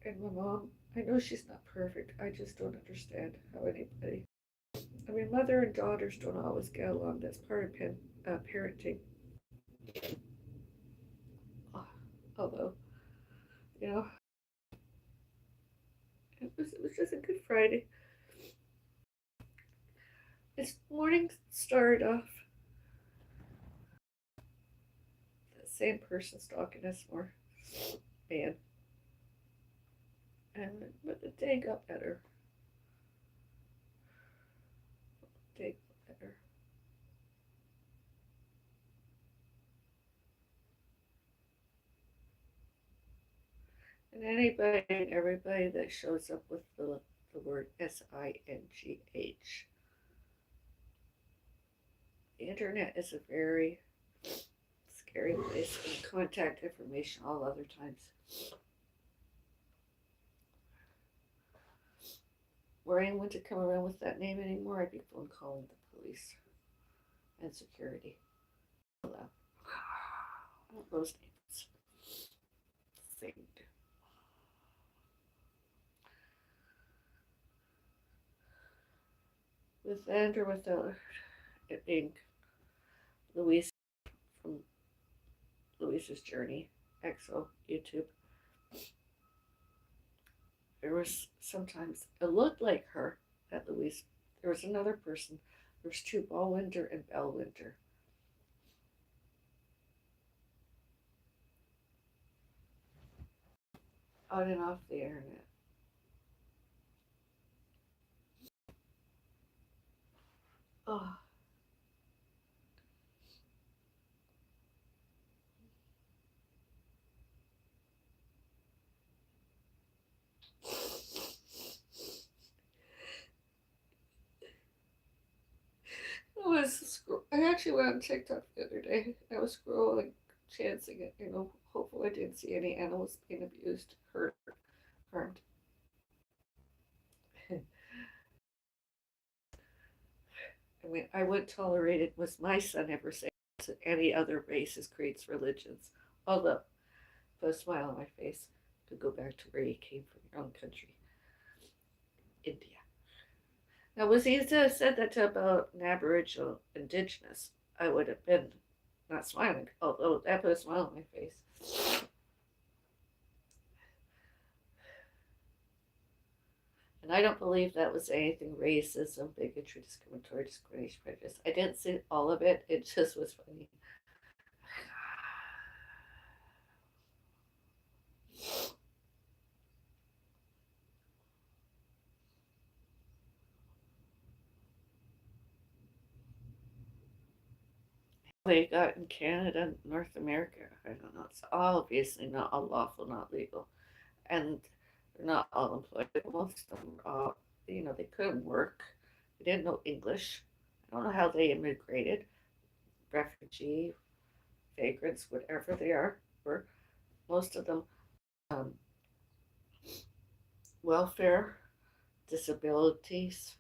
And my mom, I know she's not perfect. I just don't understand how anybody. I mean, mother and daughters don't always get along. That's part of parenting. Although, you know, it was just a good Friday. This morning started off the same person stalking us more, man. But the day got better. The day got better. And anybody and everybody that shows up with the word SINGH. The internet is a very scary place, and contact information all other times. Were anyone to come around with that name anymore, I'd be phone calling the police and security. Hello. Those names. Thing. With and or without it being Louise from Louise's Journey, EXO, YouTube. There was sometimes, it looked like her, that Louise. There was another person. There was 2, Ballwinder and Bellwinder. On and off the internet. Oh. I actually went on TikTok the other day. I was scrolling, chancing it, hopefully I didn't see any animals being abused, hurt, harmed. I mean, I wouldn't tolerate it. Was my son ever saying to any other races, creeds, religions? Although, put a smile on my face, could go back to where you came from, your own country, India. Now, was he to have said that about an Aboriginal Indigenous, I would have been not smiling, although that put a smile on my face. And I don't believe that was anything racism, bigotry, discriminatory, discrimination, prejudice. I didn't see all of it. It just was funny. They got in Canada, North America. I don't know. It's obviously not all lawful, not legal. And they're not all employed. Most of them are all, they couldn't work. They didn't know English. I don't know how they immigrated. Refugee, vagrants, whatever they were most of them um, welfare, disabilities,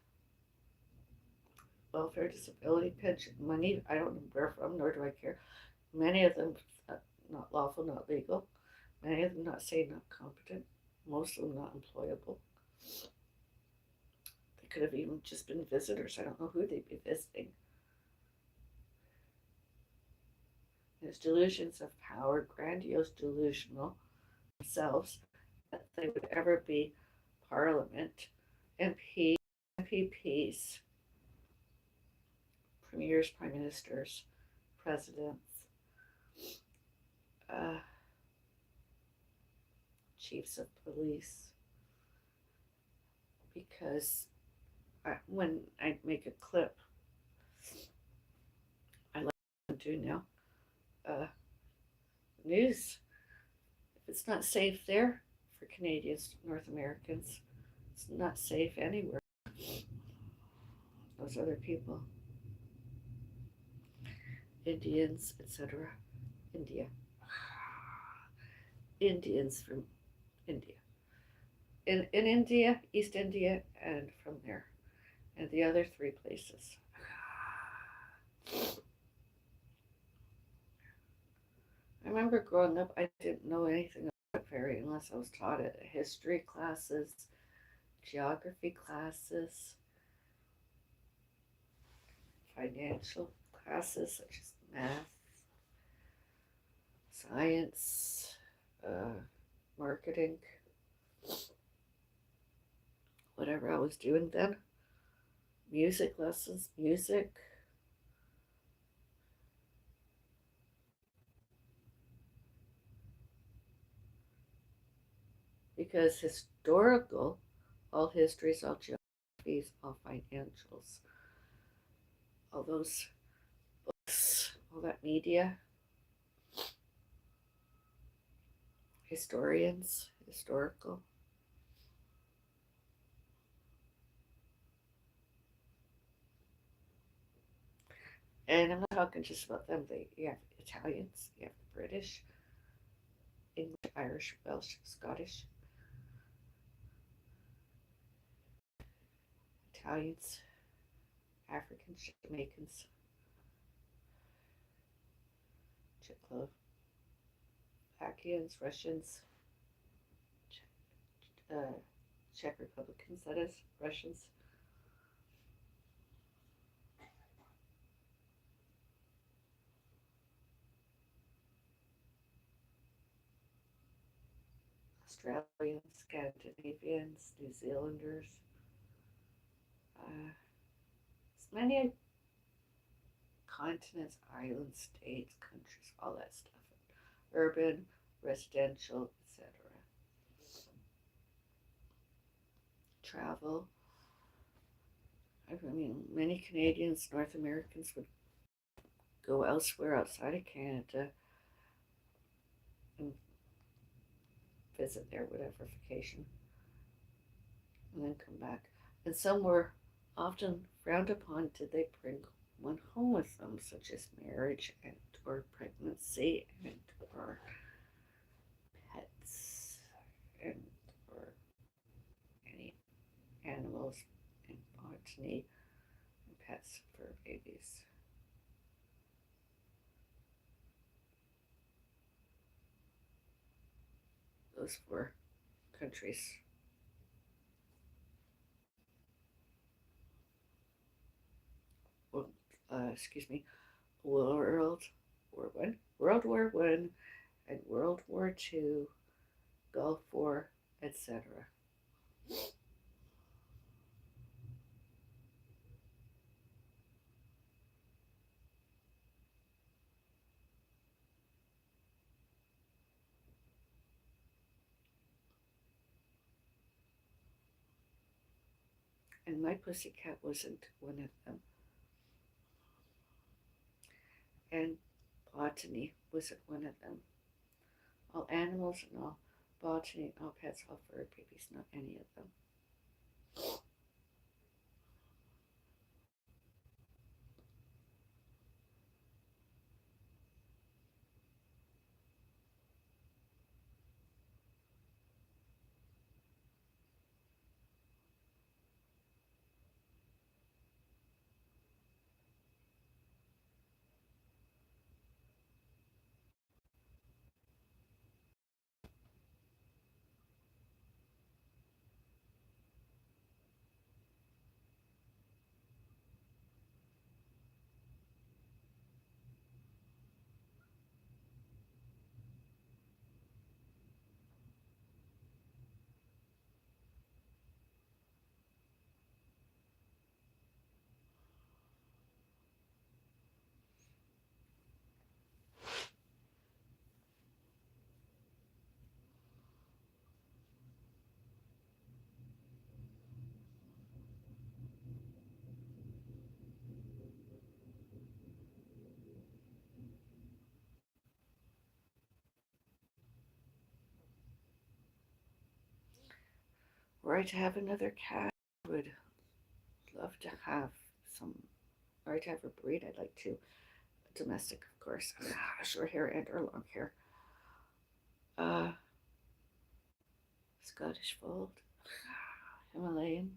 welfare, disability, pension, money. I don't know where from, nor do I care. Many of them not lawful, not legal. Many of them not safe, not competent. Most of them not employable. They could have even just been visitors. I don't know who they'd be visiting. His delusions of power, grandiose, delusional themselves, that they would ever be Parliament, MP, MPPs, premiers, prime ministers, presidents. uh, chiefs of police, because when I make a clip, I like to do now, uh, news. If it's not safe there for Canadians, North Americans, it's not safe anywhere. Those other people, Indians, etc. India. Indians from India. In India, East India, and from there. And the other three places. I remember growing up, I didn't know anything about fairy unless I was taught it. History classes, geography classes, financial classes such as math, science, marketing, whatever I was doing then. Music lessons, music. Because historical, all histories, all geographies, all financials, all those books, all that media, historians, historical. And I'm not talking just about them. You have Italians, you have British, English, Irish, Welsh, Scottish, Italians, Africans, Jamaicans, Czechoslovakians, Russians, uh, Czech Republicans, that is, Russians. Australians, Scandinavians, New Zealanders, as many continents, islands, states, countries, all that stuff. Urban, residential, etc. Travel. I mean, many Canadians, North Americans would go elsewhere outside of Canada and visit there, whatever vacation, and then come back. And some were often frowned upon did they bring one home with them, such as marriage and or pregnancy and or pets and or any animals and botany and pets for babies. Those four countries. Well, excuse me, World War One, and World War Two, Gulf War, etc. And my pussycat wasn't one of them. And botany wasn't one of them. All animals and all botany, all pets, all fur babies, not any of them. were I to have another cat, I would love to have some, or to have a breed. I'd like to domestic, of course, short hair and or long hair. Uh, Scottish fold, Himalayan.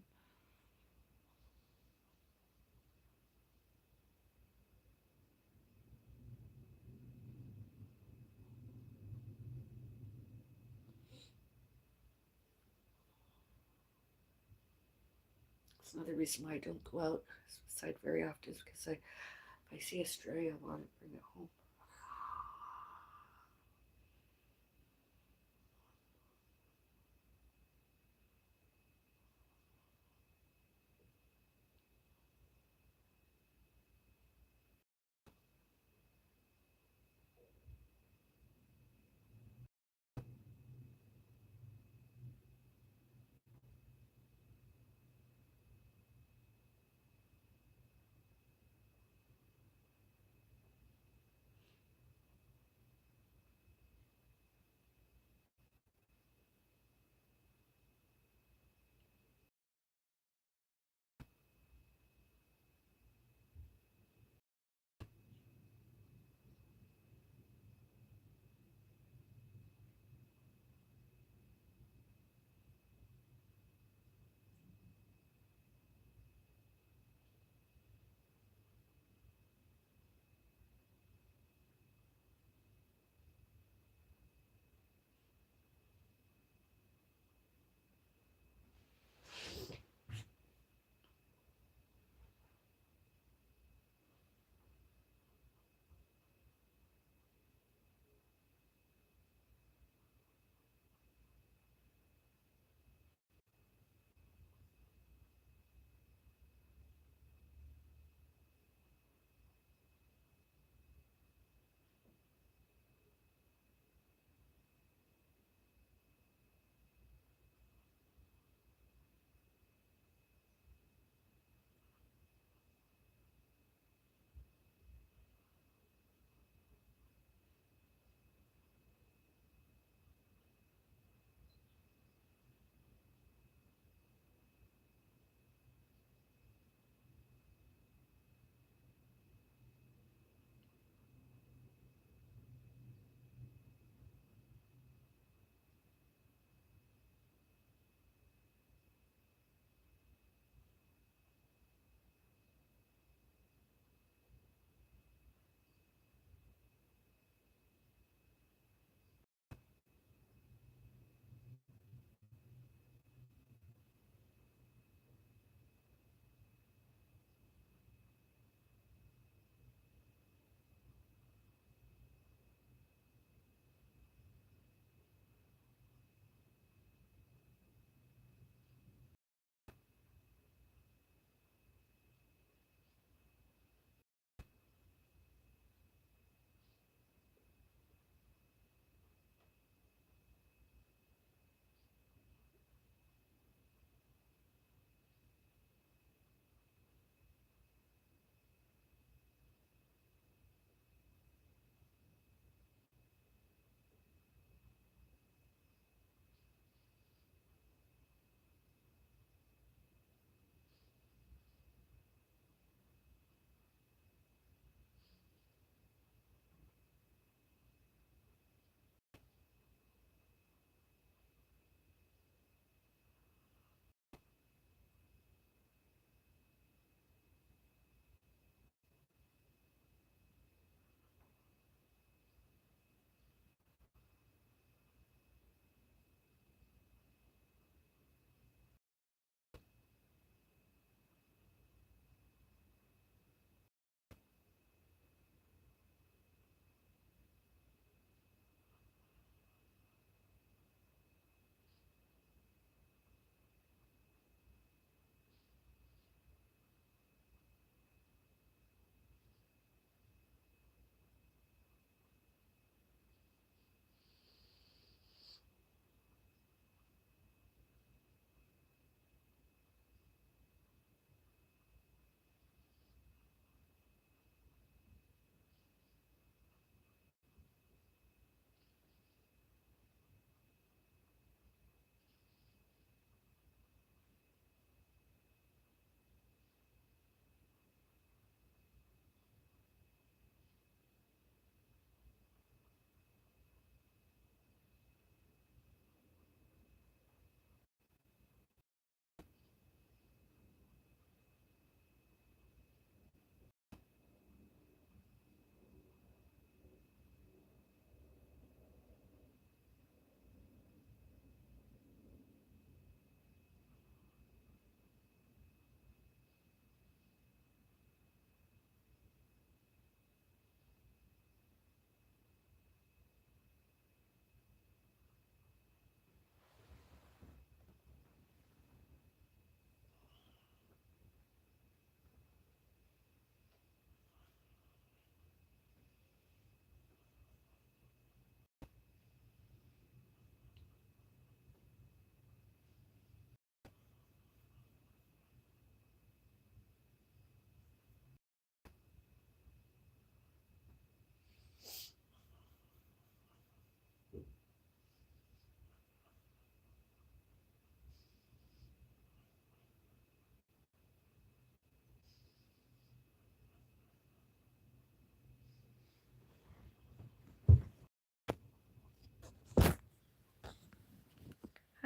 It's another reason why I don't go out outside very often is because if I see a stray, I want to bring it home.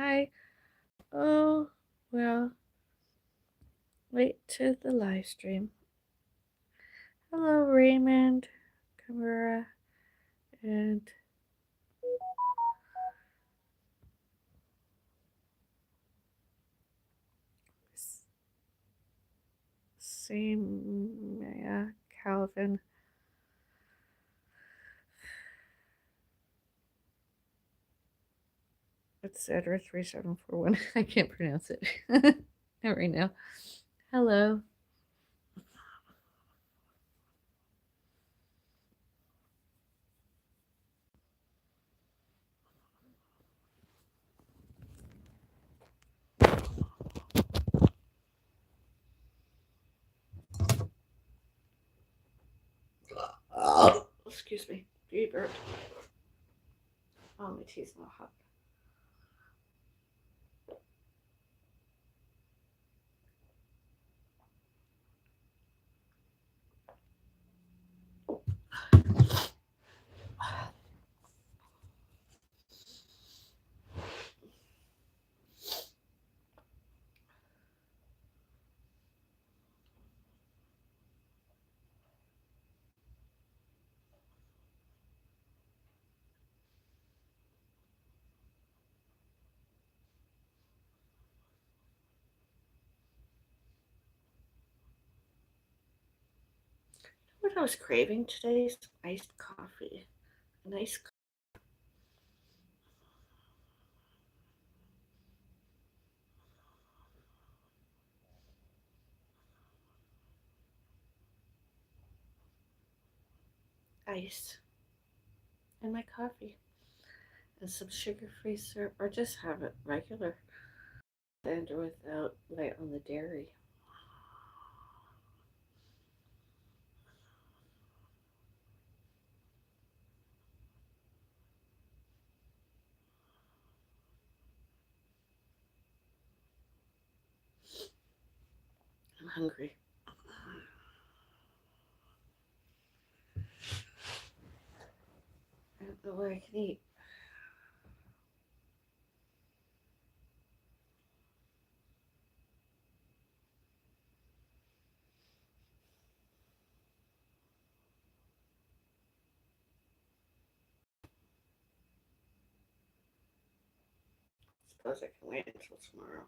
Hi. Oh, well, wait to the live stream. Hello, Raymond, Camara, and same, Calvin. Etc. 3741. I can't pronounce it. Not right now. Hello. Oh, excuse me. Deep burp. Oh, my tea's not hot. What I was craving today is iced coffee. Nice ice in my coffee and some sugar-free syrup, or just have it regular and without light on the dairy. I'm hungry. I don't know what I can eat. Suppose I can wait until tomorrow.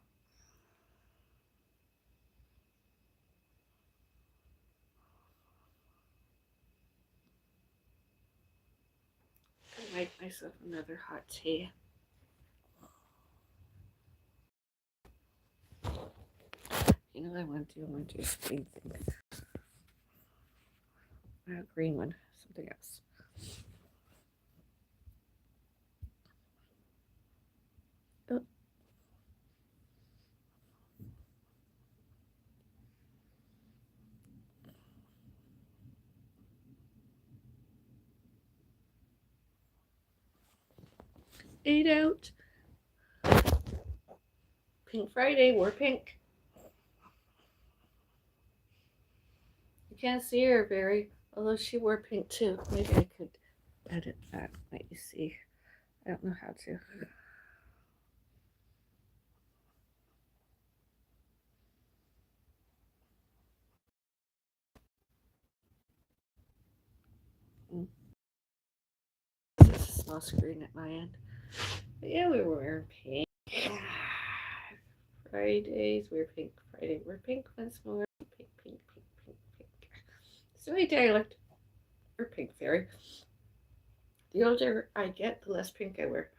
I make myself another hot tea. You know what I want to do? I want to do a green thing. Not a green one, something else. Oh. 8 out. Pink Friday, we're pink. You can't see her very, although she wore pink too. Maybe I could edit that, let you see. I don't know how to. This is a small screen at my end. But yeah, we were wearing pink. Fridays, we're pink. Friday, we're pink once more. Pink, pink, pink, pink, pink. Silly dialect. Or pink fairy. The older I get, the less pink I wear.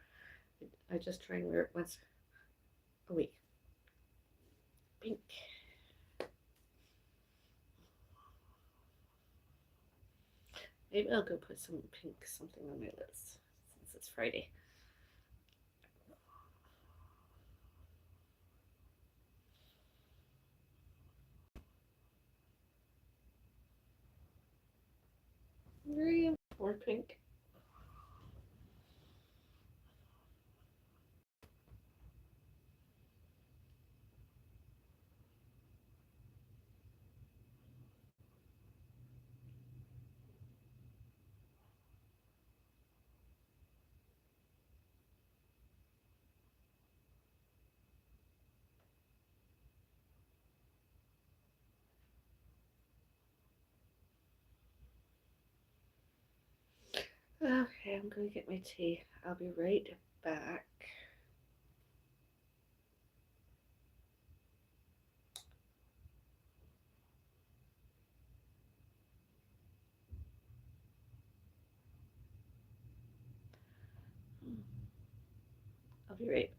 I just try and wear it once a week. Pink. Maybe I'll go put some pink something on my list since it's Friday. Very more pink. Okay, I'm gonna get my tea. I'll be right back. I'll be right back.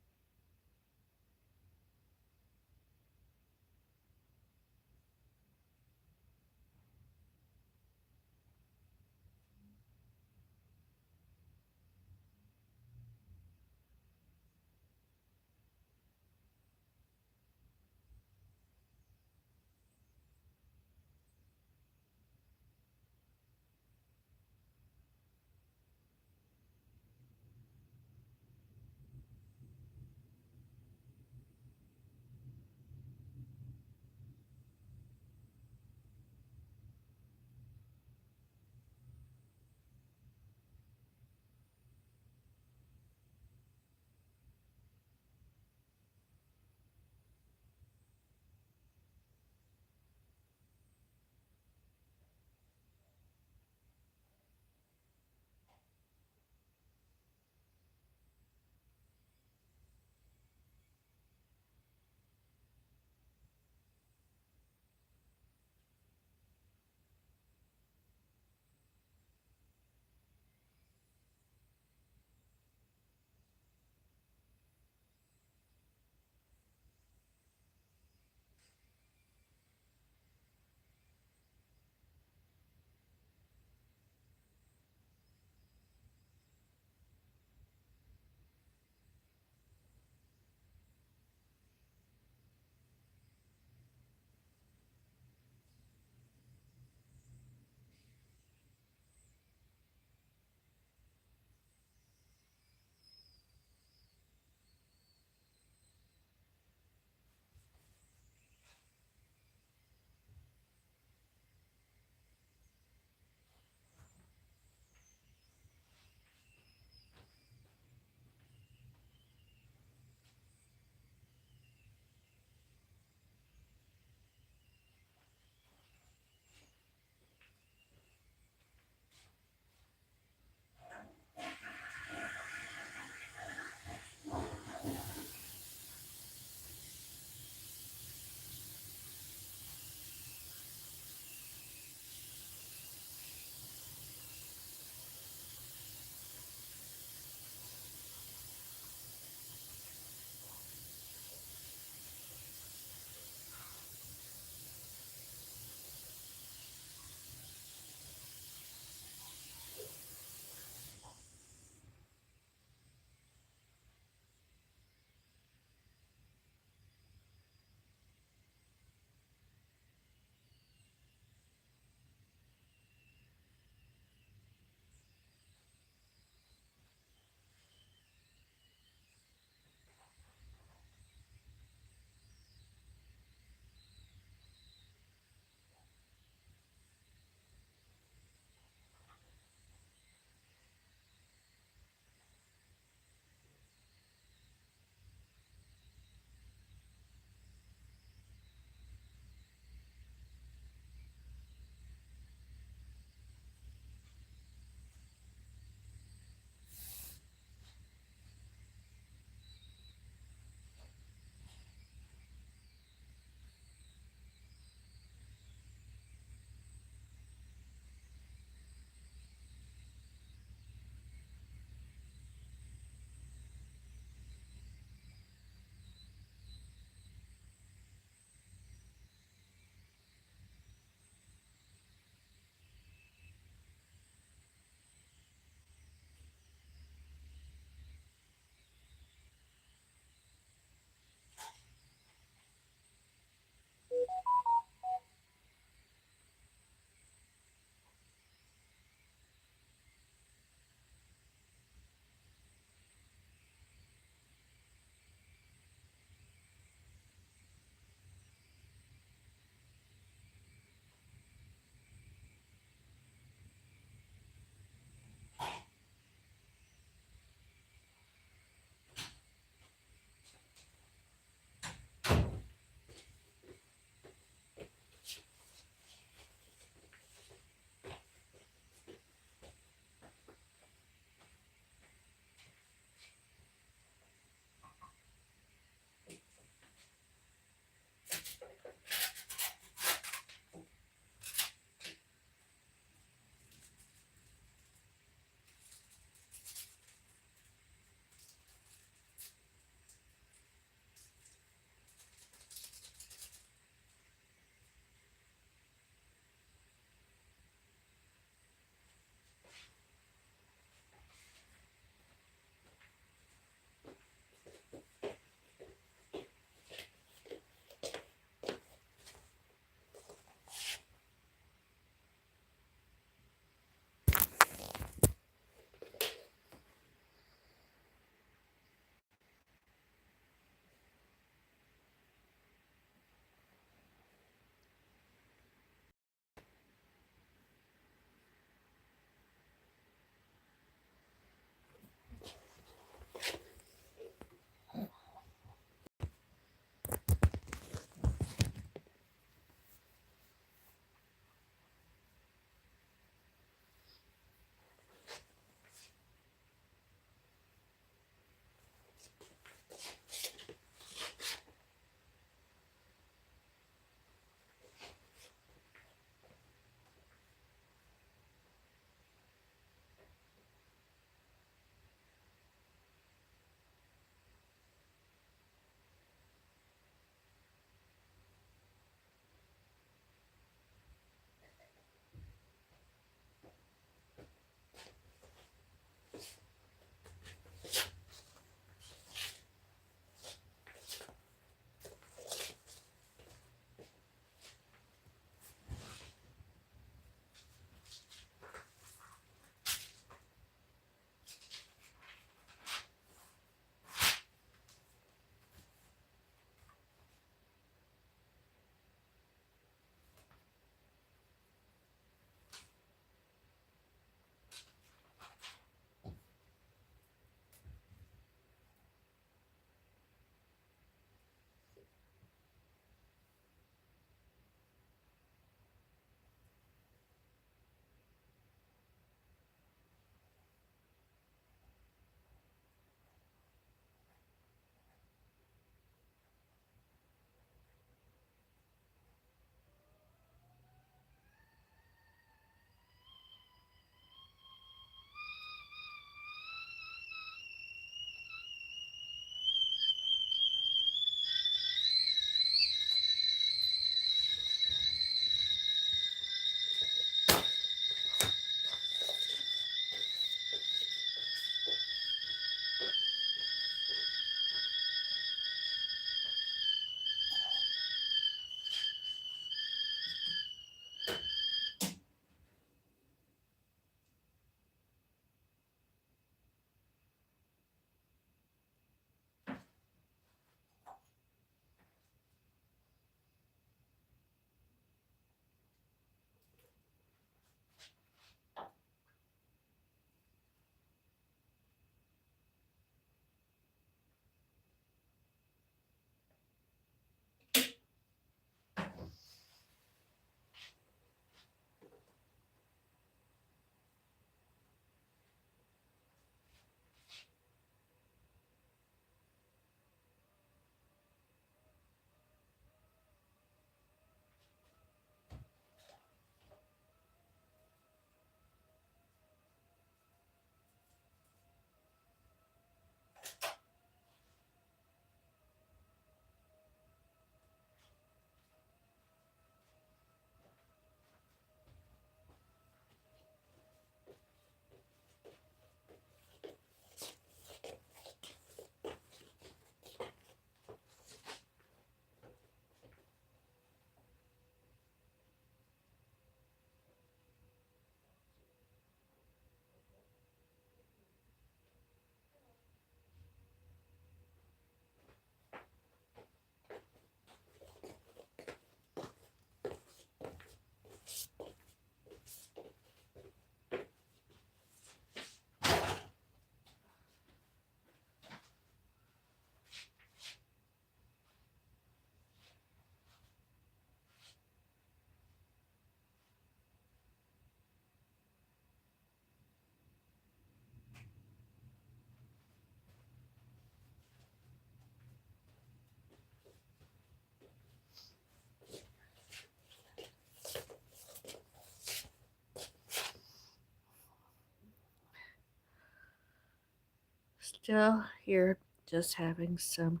Still here, just having some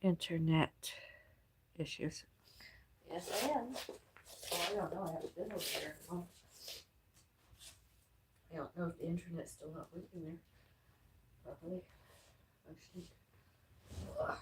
internet issues. Yes, I am. Oh, I don't know. I haven't been over there. Oh, I don't know if the internet's still not working there properly. Functioning. Ugh.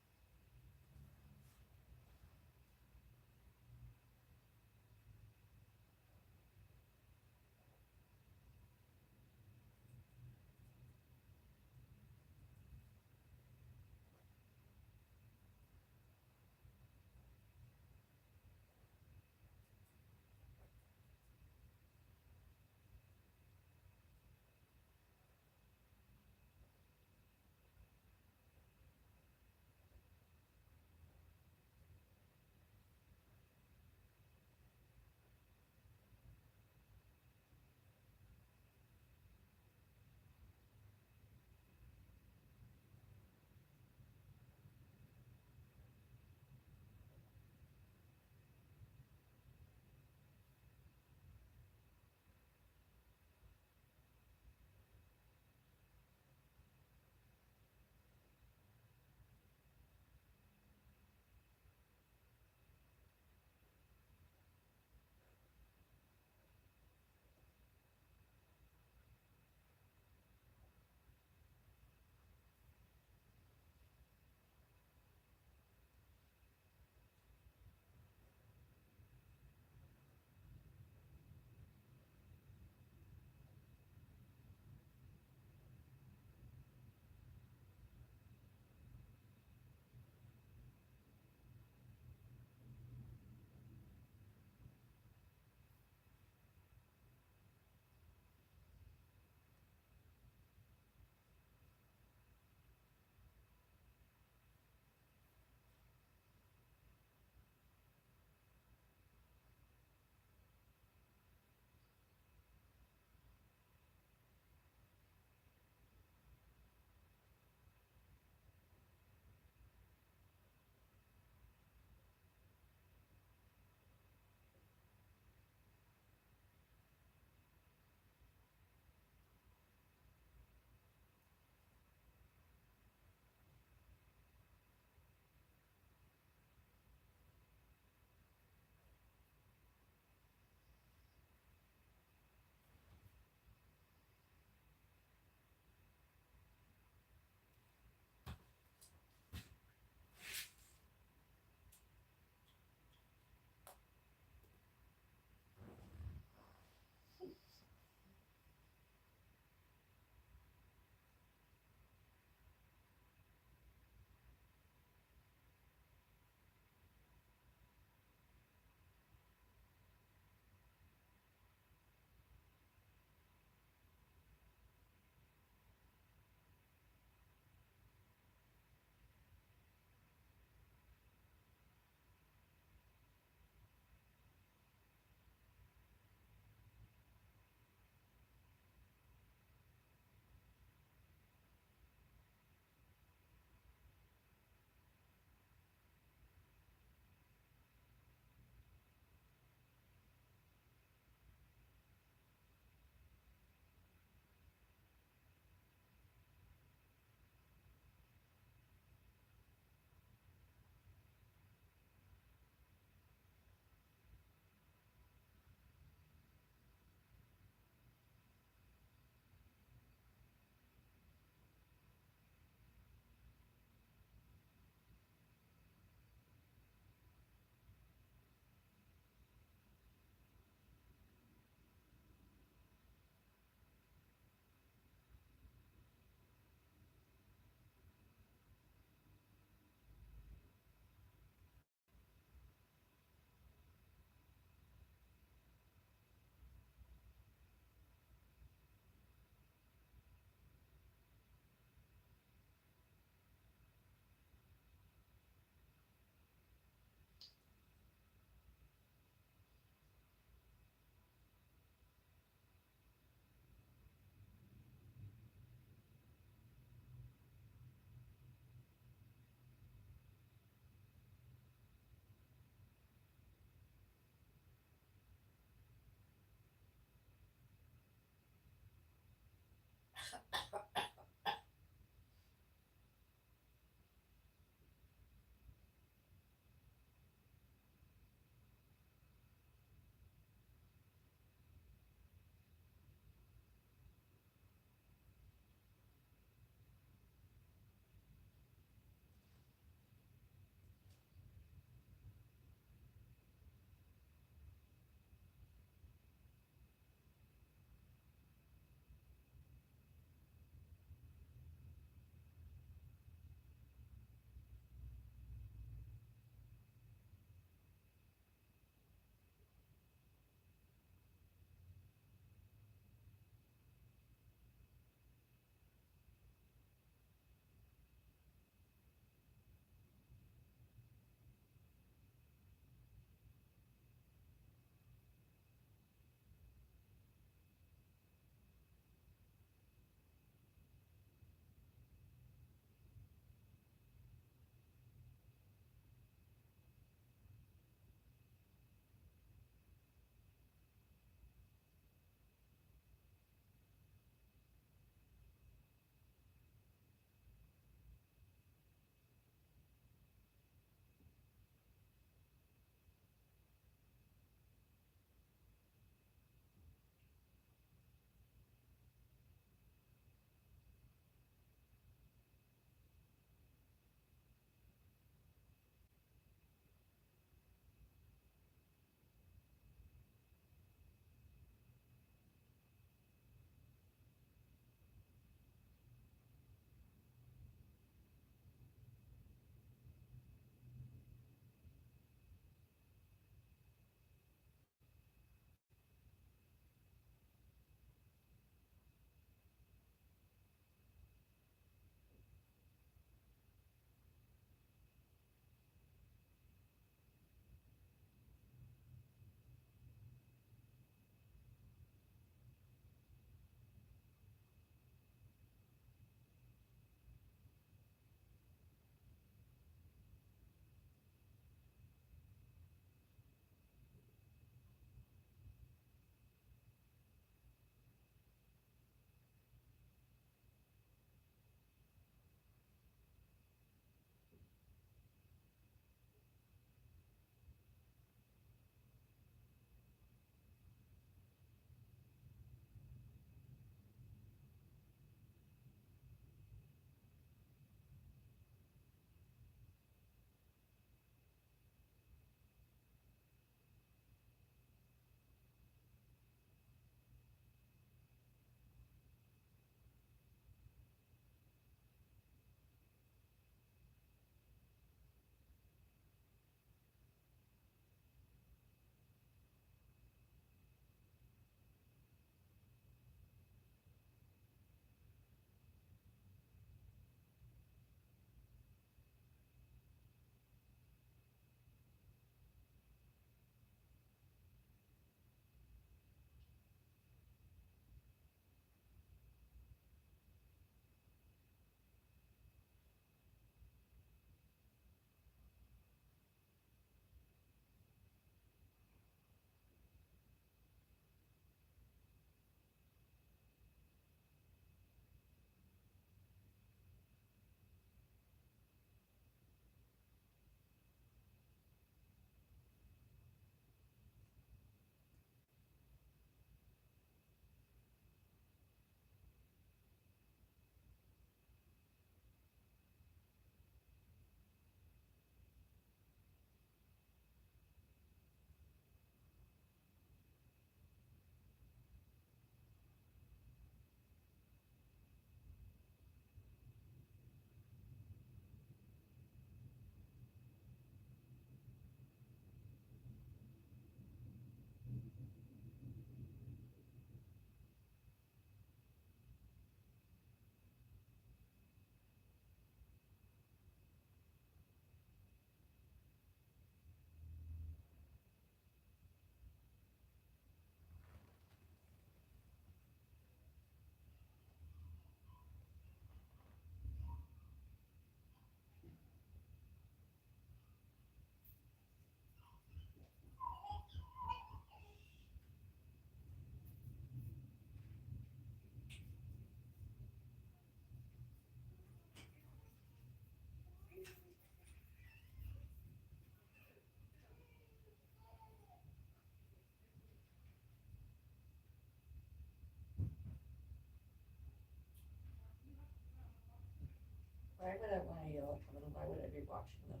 Why would I want to yell at them and why would I be watching them?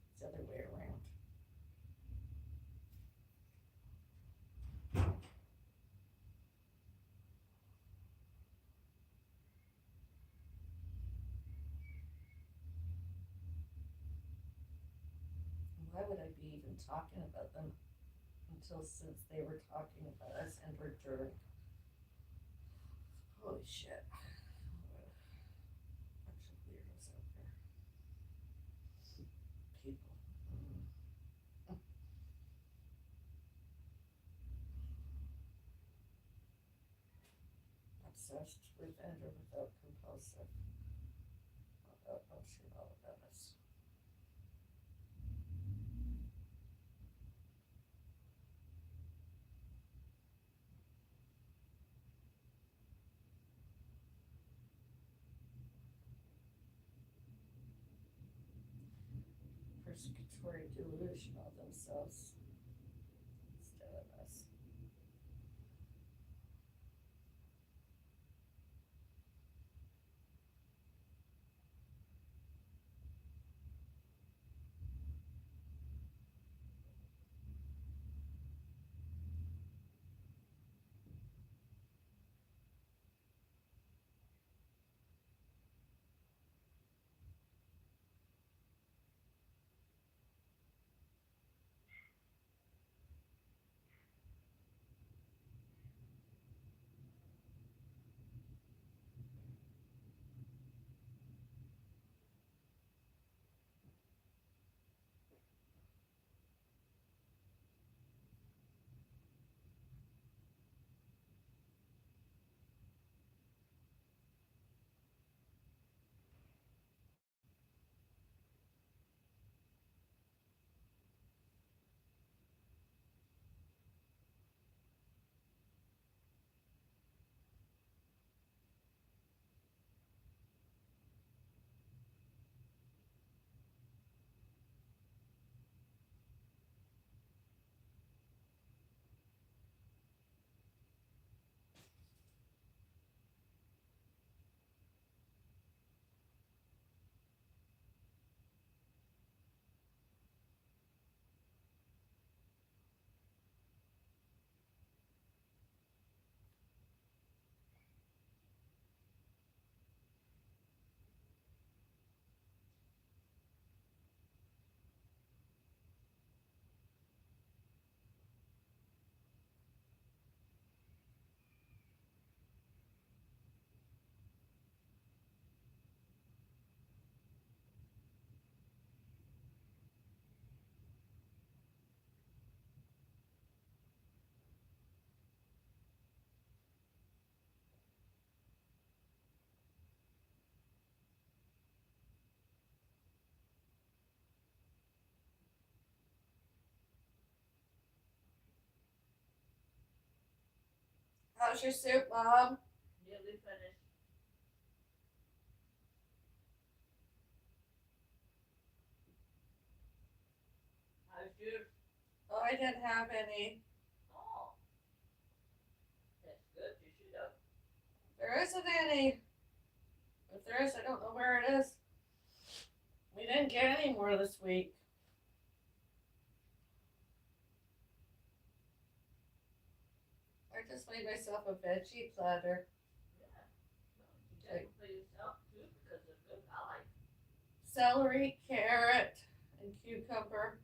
It's the other way around. Why would I be even talking about them until since they were talking about us and were during? Holy shit. Bunch of weirdos out there. People. Obsessed with and or without compulsive. Oh, shit, all about us. Persecutory delusion of themselves instead of us. How's your soup, Mom? Nearly finished. How's yours? Oh, I didn't have any. Oh, that's good. You should have. There isn't any. If there is, I don't know where it is. We didn't get any more this week. I just made myself a veggie platter. Yeah. Well, you got it for yourself too because it's good. I like. Celery, carrot, and cucumber,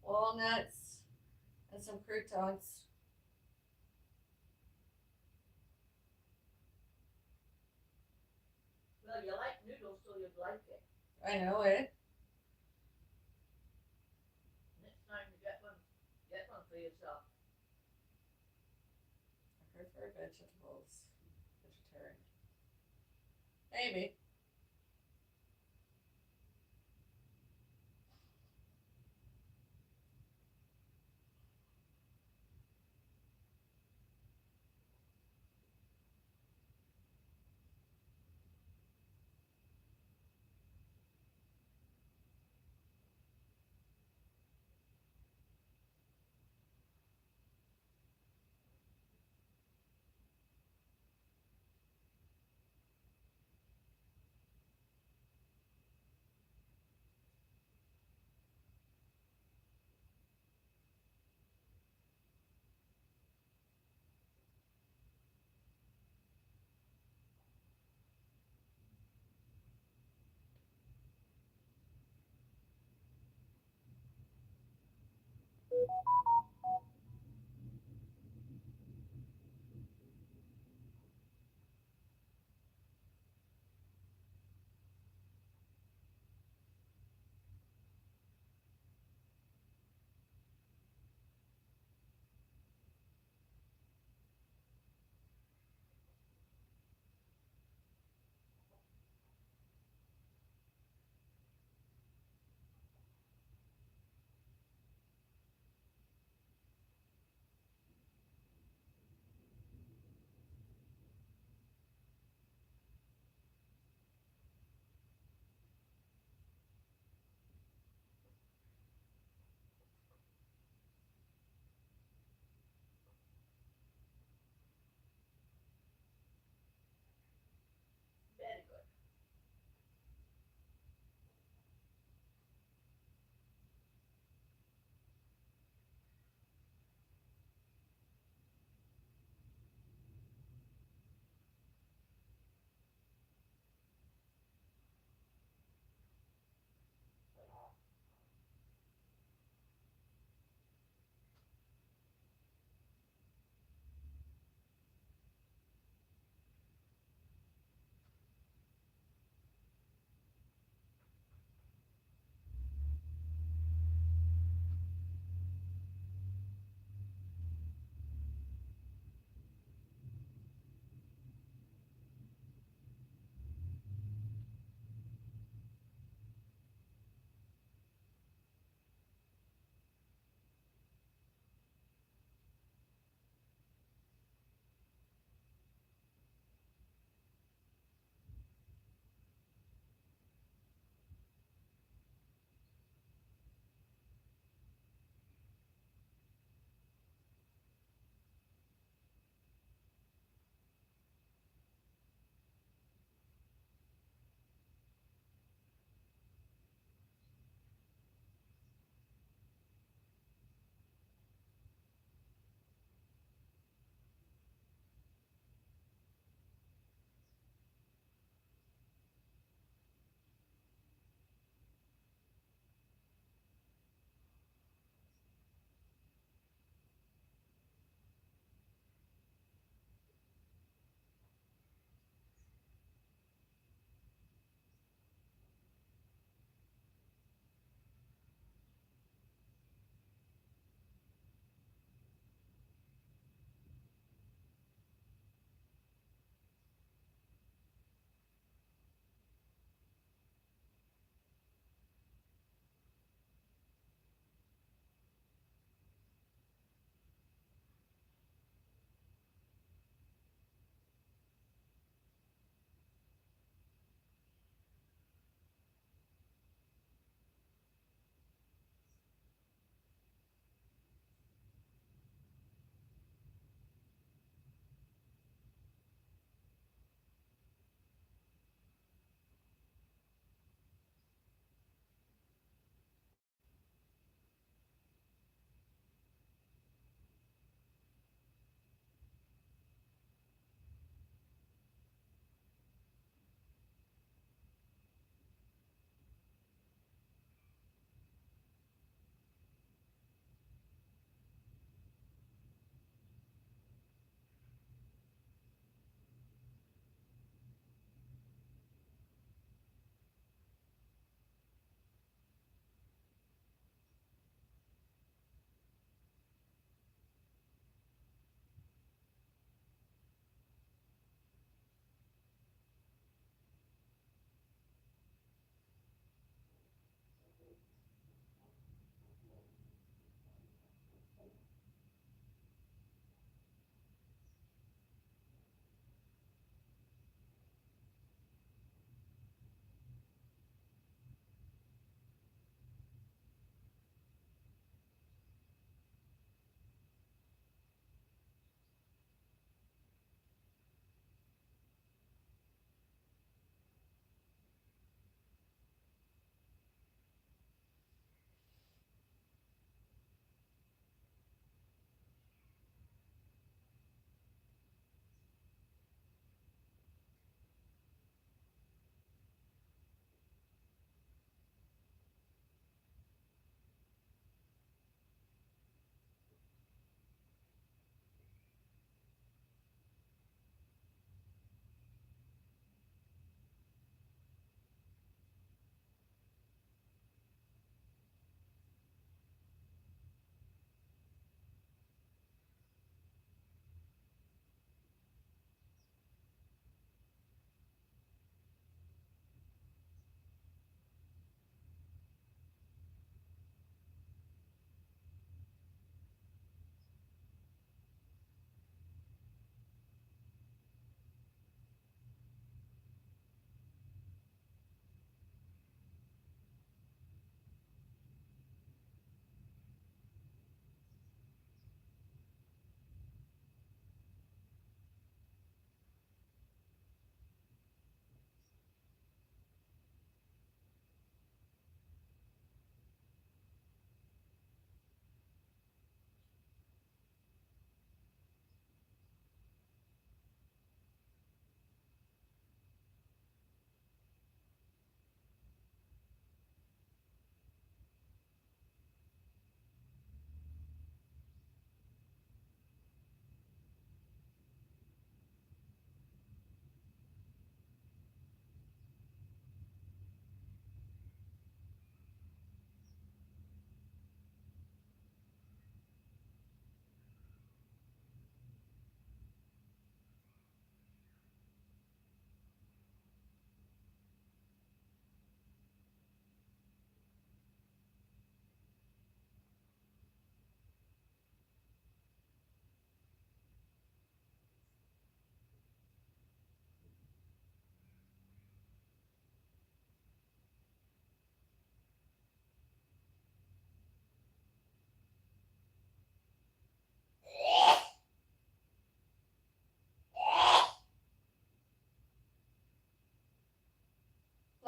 walnuts, and some croutons. Well, you like noodles, so you'd like it. I know it. Next time you get one for yourself. I prefer vegetables. Vegetarian. Maybe.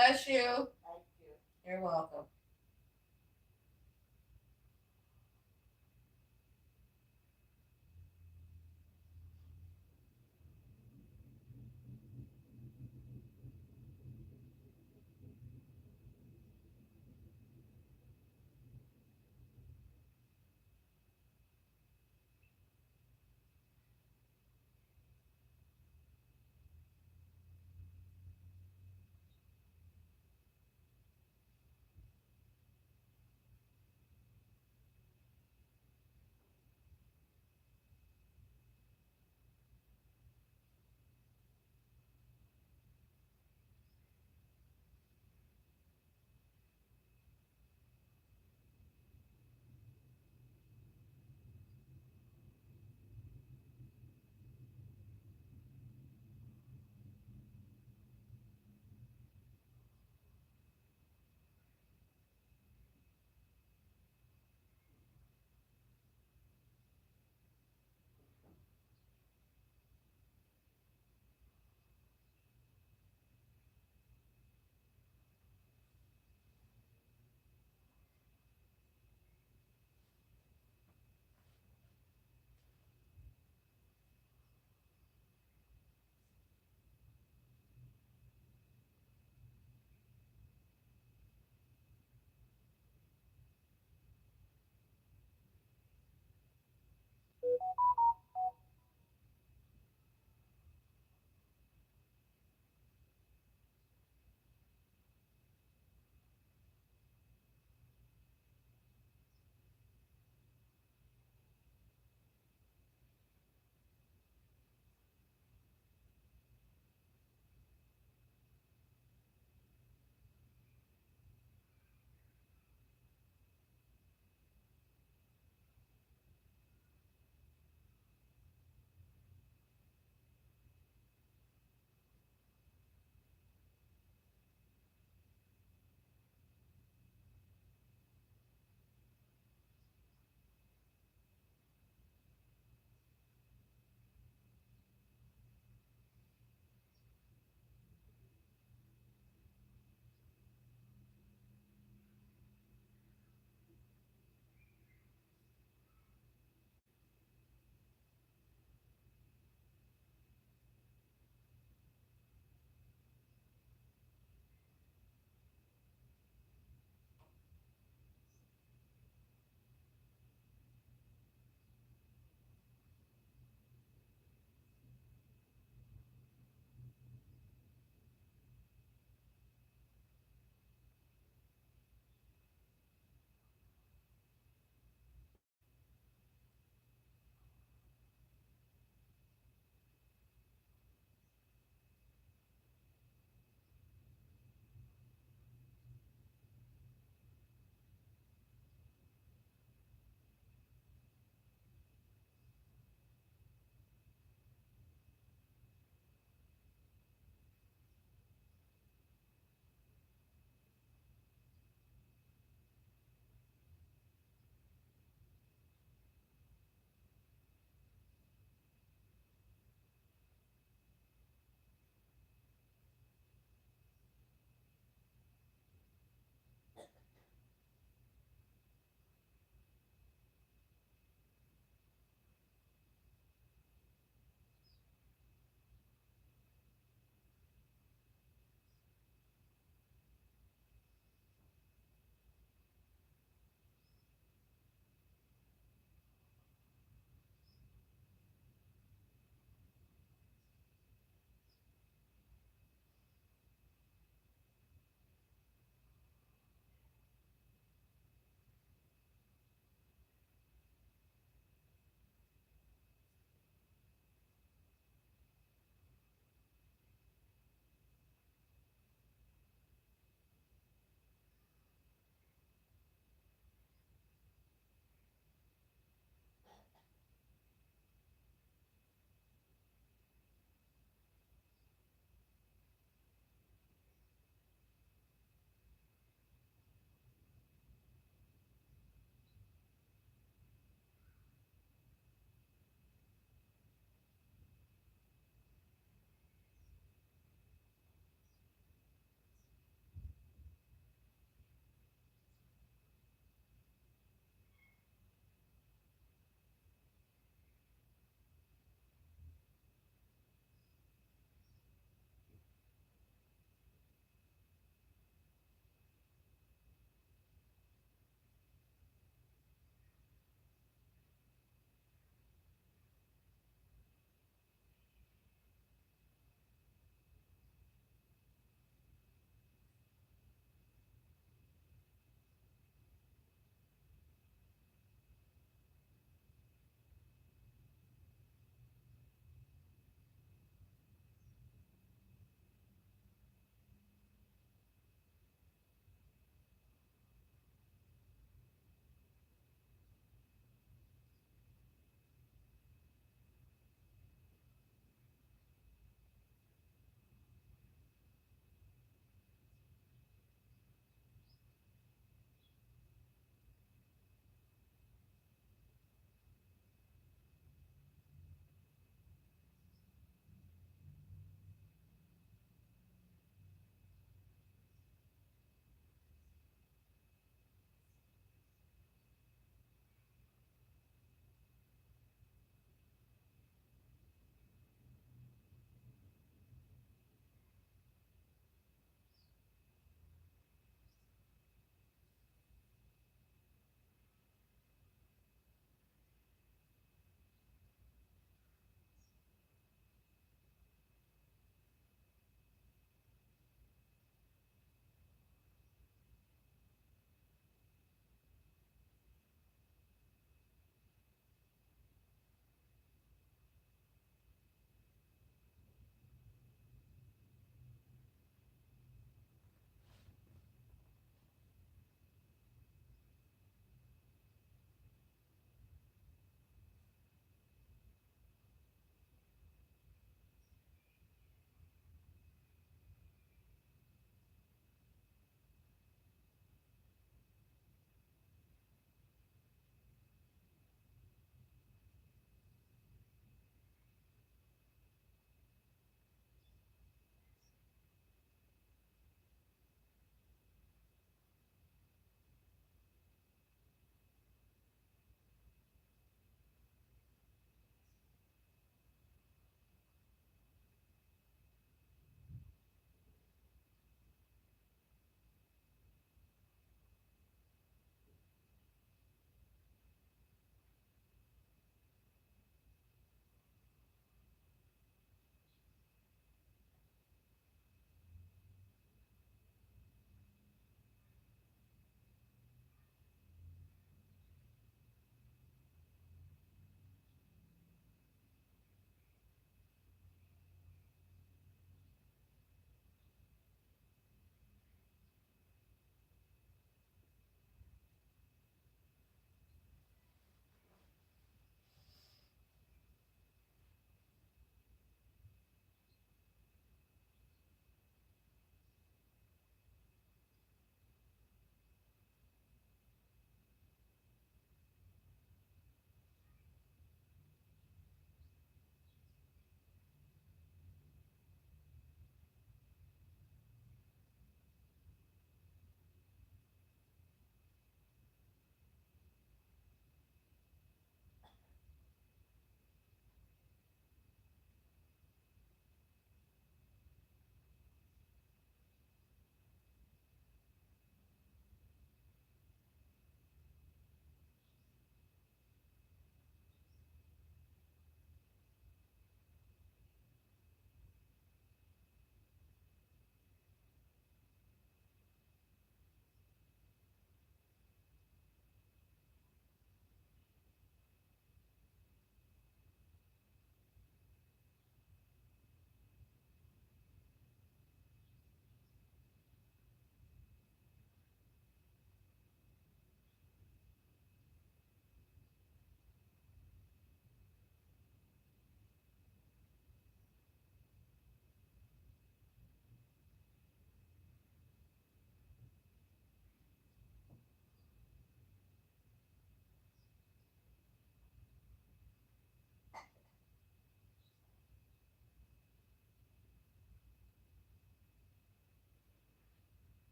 Bless you. Thank you. You're welcome.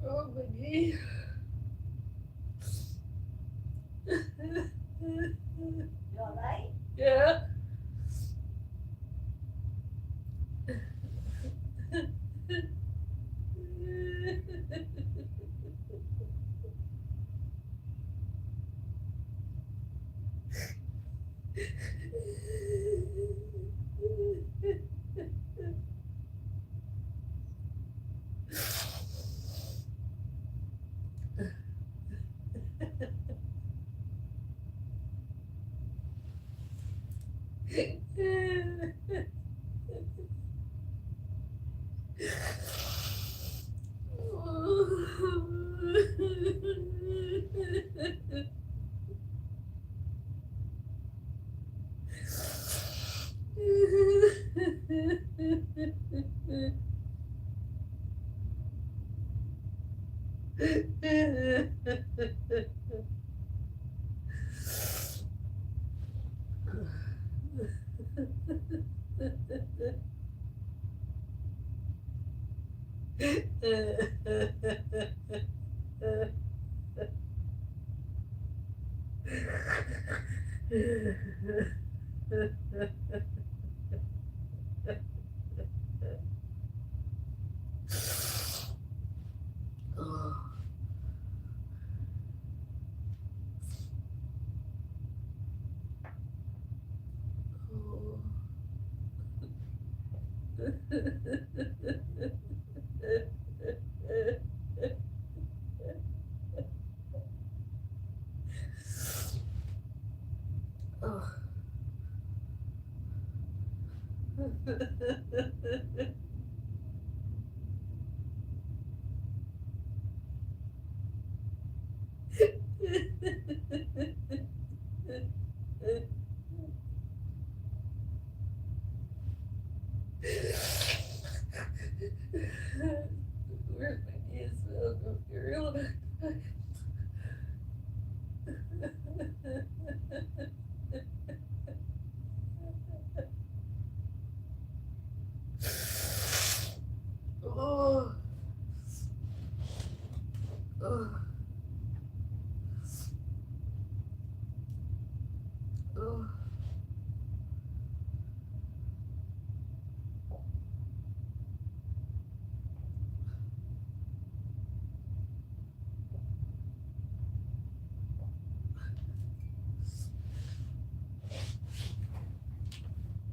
Oh, my knee. You alright? Yeah. Where's my knees? Oh. Oh. Oh.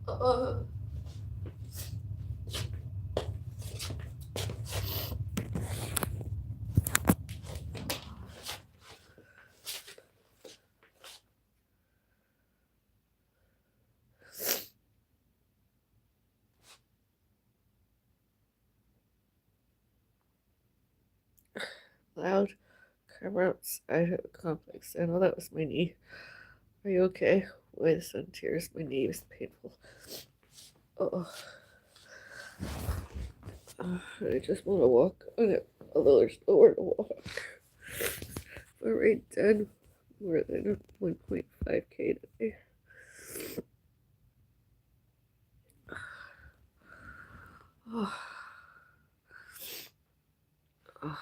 Oh. Loud car outside of the complex. I know that was my knee. Are you okay? Why the sudden tears? My knee is painful. Oh, I just want to walk on it, although there's nowhere to walk. We're right done. More than 1.5K today. Oh. Oh.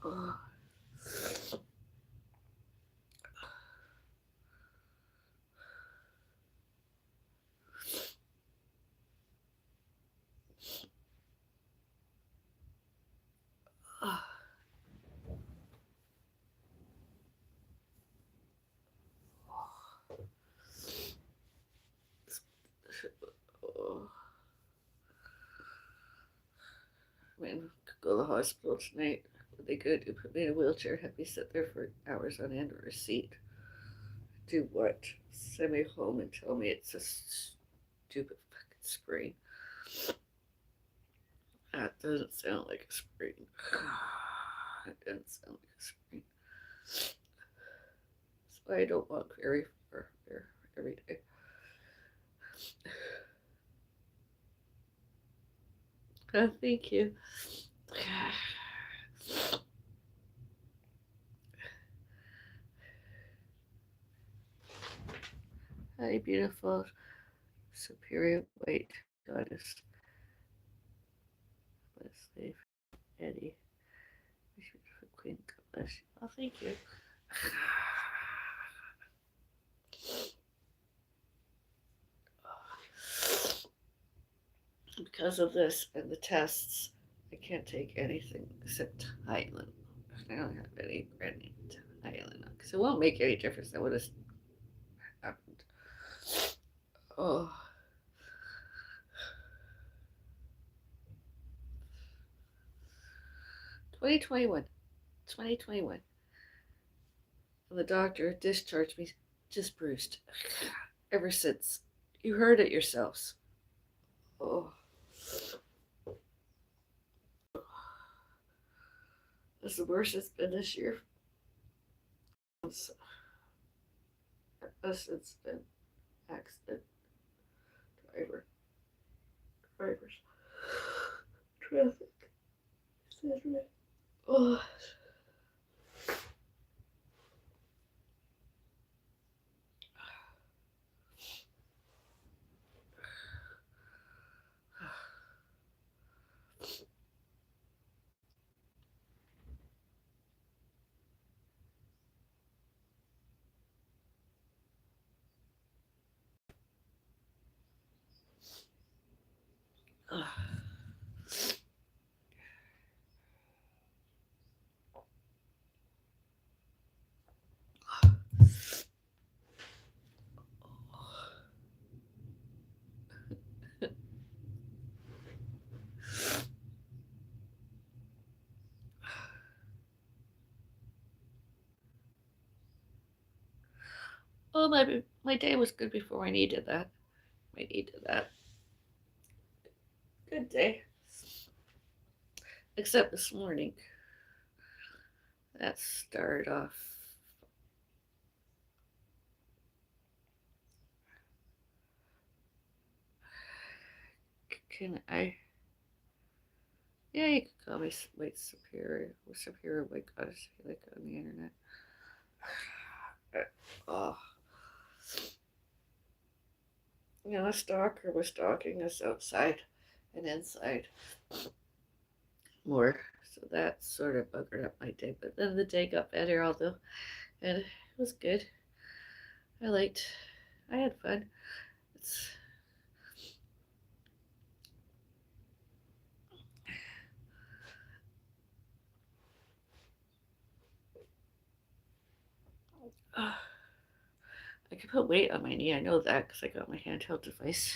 Oh. Oh. hospital tonight. They could put me in a wheelchair, have me sit there for hours on end or a seat. Do what? Send me home and tell me it's a stupid fucking sprain. That doesn't sound like a sprain. It doesn't sound like a sprain. That's why I don't walk very far there every day. Thank you. Hi, beautiful, superior white goddess. Let's leave Eddie. Beautiful queen, God bless you. Oh, thank you. Because of this and the tests, I can't take anything except Tylenol. I don't have any brand name Tylenol because it won't make any difference. That would have happened. Oh. 2021. 2021. And the doctor discharged me just bruised. Ever since. You heard it yourselves. Oh. That's the worst it's been this year. It's been accident. Drivers. Traffic. Etc. Oh. Oh, my day was good before I needed that. I needed that. Good day. Except this morning. That started off. Can I? Yeah, you can call me white superior. Superior white goddess if you like on the internet. Oh. You know, a stalker was stalking us outside and inside more. So that sort of buggered up my day. But then the day got better, although, and it was good. I had fun. It's, I could put weight on my knee. I know that because I got my handheld device.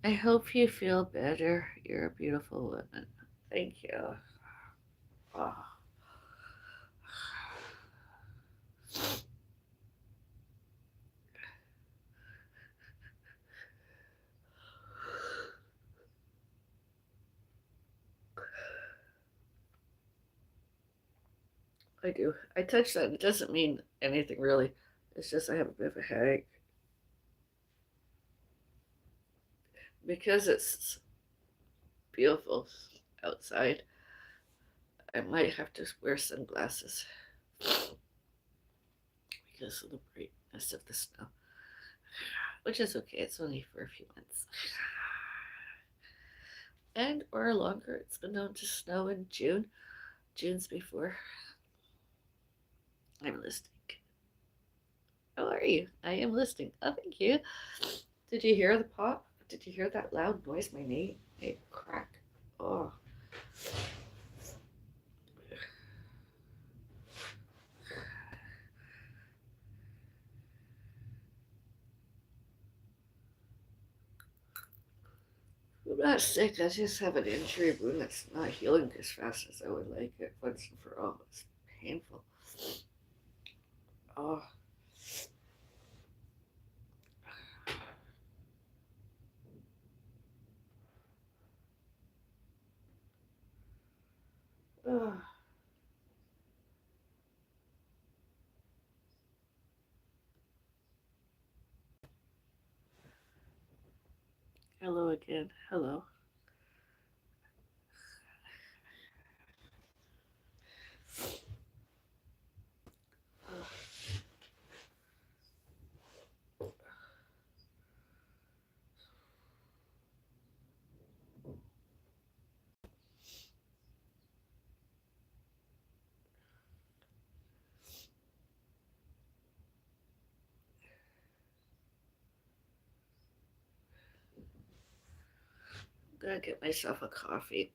I hope you feel better. You're a beautiful woman. Thank you. Oh. I do. I touched that. It doesn't mean anything really. It's just I have a bit of a headache. Because it's beautiful outside, I might have to wear sunglasses because of the brightness of the snow. Which is okay, it's only for a few months. And or longer. It's been known to snow in June. June's before. I'm listening. How are you? I am listening. Oh, thank you. Did you hear the pop? Did you hear that loud noise my knee made crack? Oh. I'm not sick. I just have an injury wound that's not healing as fast as I would like it once and for all. It's painful. Oh. Oh. Hello again. Hello. I'm gonna get myself a coffee.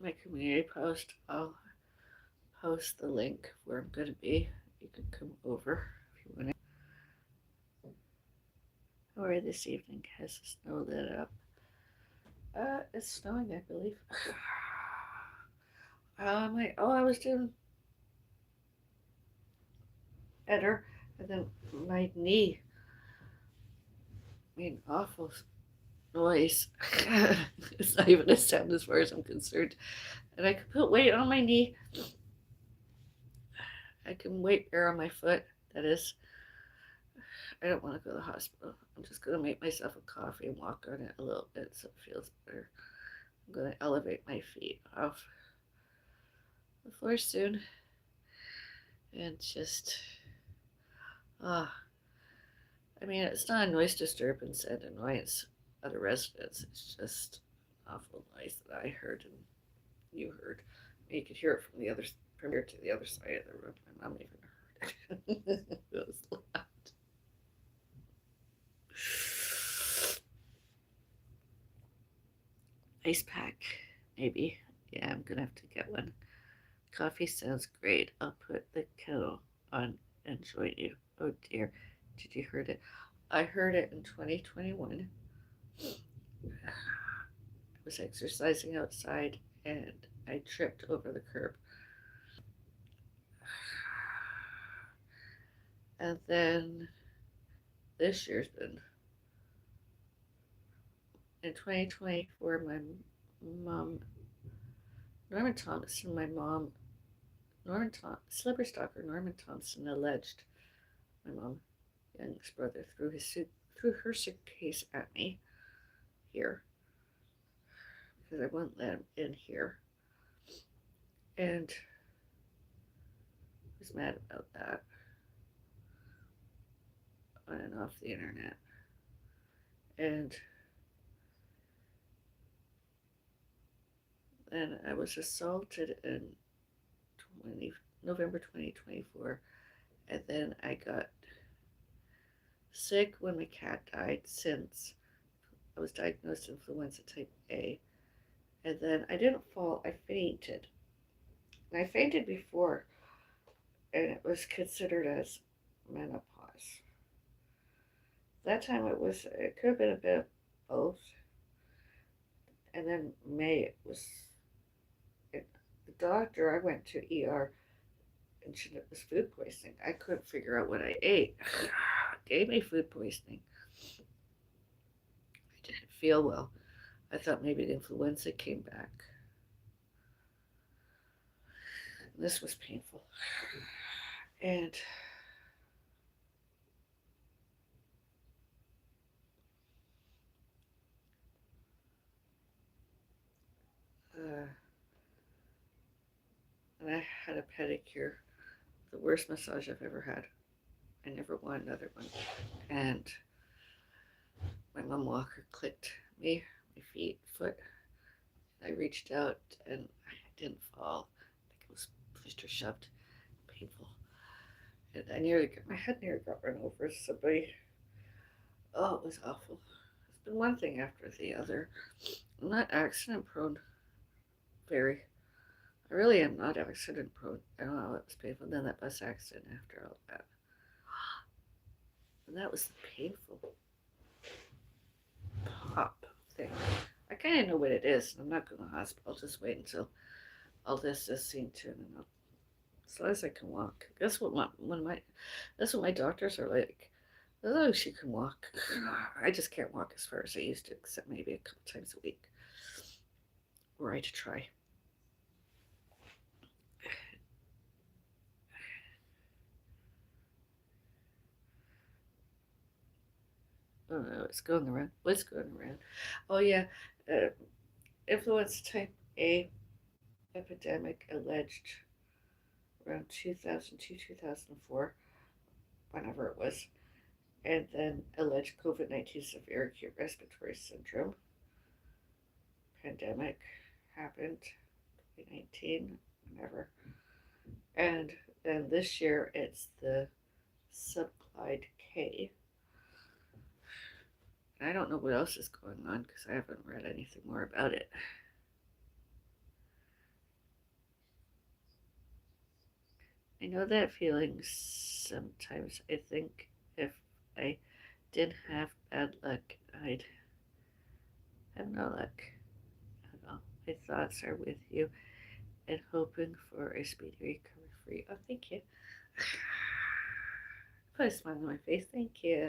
My community post, I'll post the link where I'm gonna be. You can come over if you want to. How are you this evening? Has the snow lit up? It's snowing, I believe. I was doing better, and then my knee made an awful noise. It's not even a sound as far as I'm concerned. And I could put weight on my knee. I can weight bear on my foot. That is, I don't want to go to the hospital. I'm just going to make myself a coffee and walk on it a little bit so it feels better. I'm going to elevate my feet off the floor soon. And just, I mean, it's not a noise disturbance and annoyance of the residents. It's just an awful noise that I heard and you heard. You could hear it from here to the other side of the room. My mom even heard it. It was loud. Ice pack, maybe. Yeah, I'm gonna have to get one. Coffee sounds great. I'll put the kettle on and join you. Oh dear, did you hear it? I heard it in 2021. I was exercising outside and I tripped over the curb. And then this year's been in 2024. My mom, Norman Thompson, my mom, Slipper Stalker Norman Thompson alleged my mom, youngest brother, threw her suitcase at me here because I wouldn't let him in here, and was mad about that on and off the internet. And then I was assaulted in November 2024, and then I got sick when my cat died since I was diagnosed influenza type A. And then I didn't fall, I fainted. And I fainted before, and it was considered as menopause. That time it could have been a bit of both. And then May, the doctor, I went to ER, and it was food poisoning. I couldn't figure out what I ate. Gave me food poisoning. I didn't feel well. I thought maybe the influenza came back. This was painful. And and I had a pedicure, the worst massage I've ever had. I never want another one. And my mom walker clicked me, my foot. I reached out and I didn't fall. I think it was pushed or shoved. Painful. And my head nearly got run over. Somebody, oh, it was awful. It's been one thing after the other. I'm not accident prone, very. I really am not accident prone. I don't know, it was painful. And then that bus accident after all that. And that was painful. pop thing. I kind of know what it is. I'm not going to the hospital. I'll just wait until all this is seen to, and as long as I can walk. That's what my doctors are like. As long as you can walk. I just can't walk as far as I used to, except maybe a couple times a week. Or I to try. Oh no, it's going around. What's going around? Oh yeah, uh, influenza type A epidemic alleged around 2002, 2004, whenever it was, and then alleged COVID-19 severe acute respiratory syndrome pandemic happened 2019, whenever, and then this year it's the subclide K. I don't know what else is going on because I haven't read anything more about it. I know that feeling sometimes. I think if I didn't have bad luck, I'd have no luck at all. My thoughts are with you and hoping for a speedy recovery for you. Oh, thank you. Put a smile on my face. Thank you.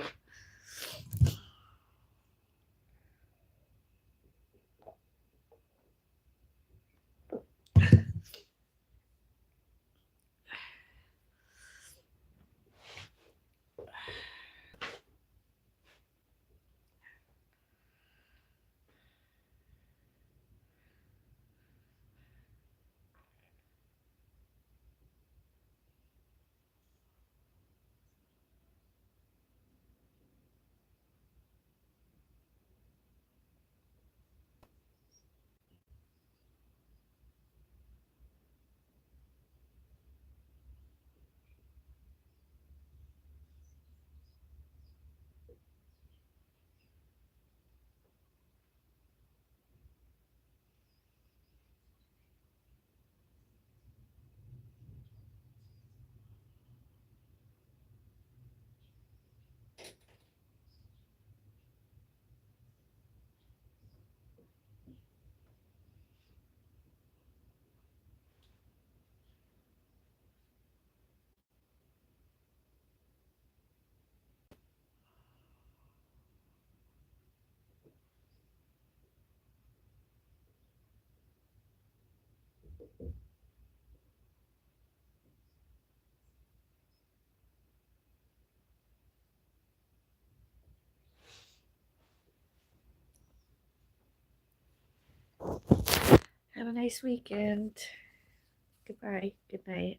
Have a nice weekend. Goodbye. Good night.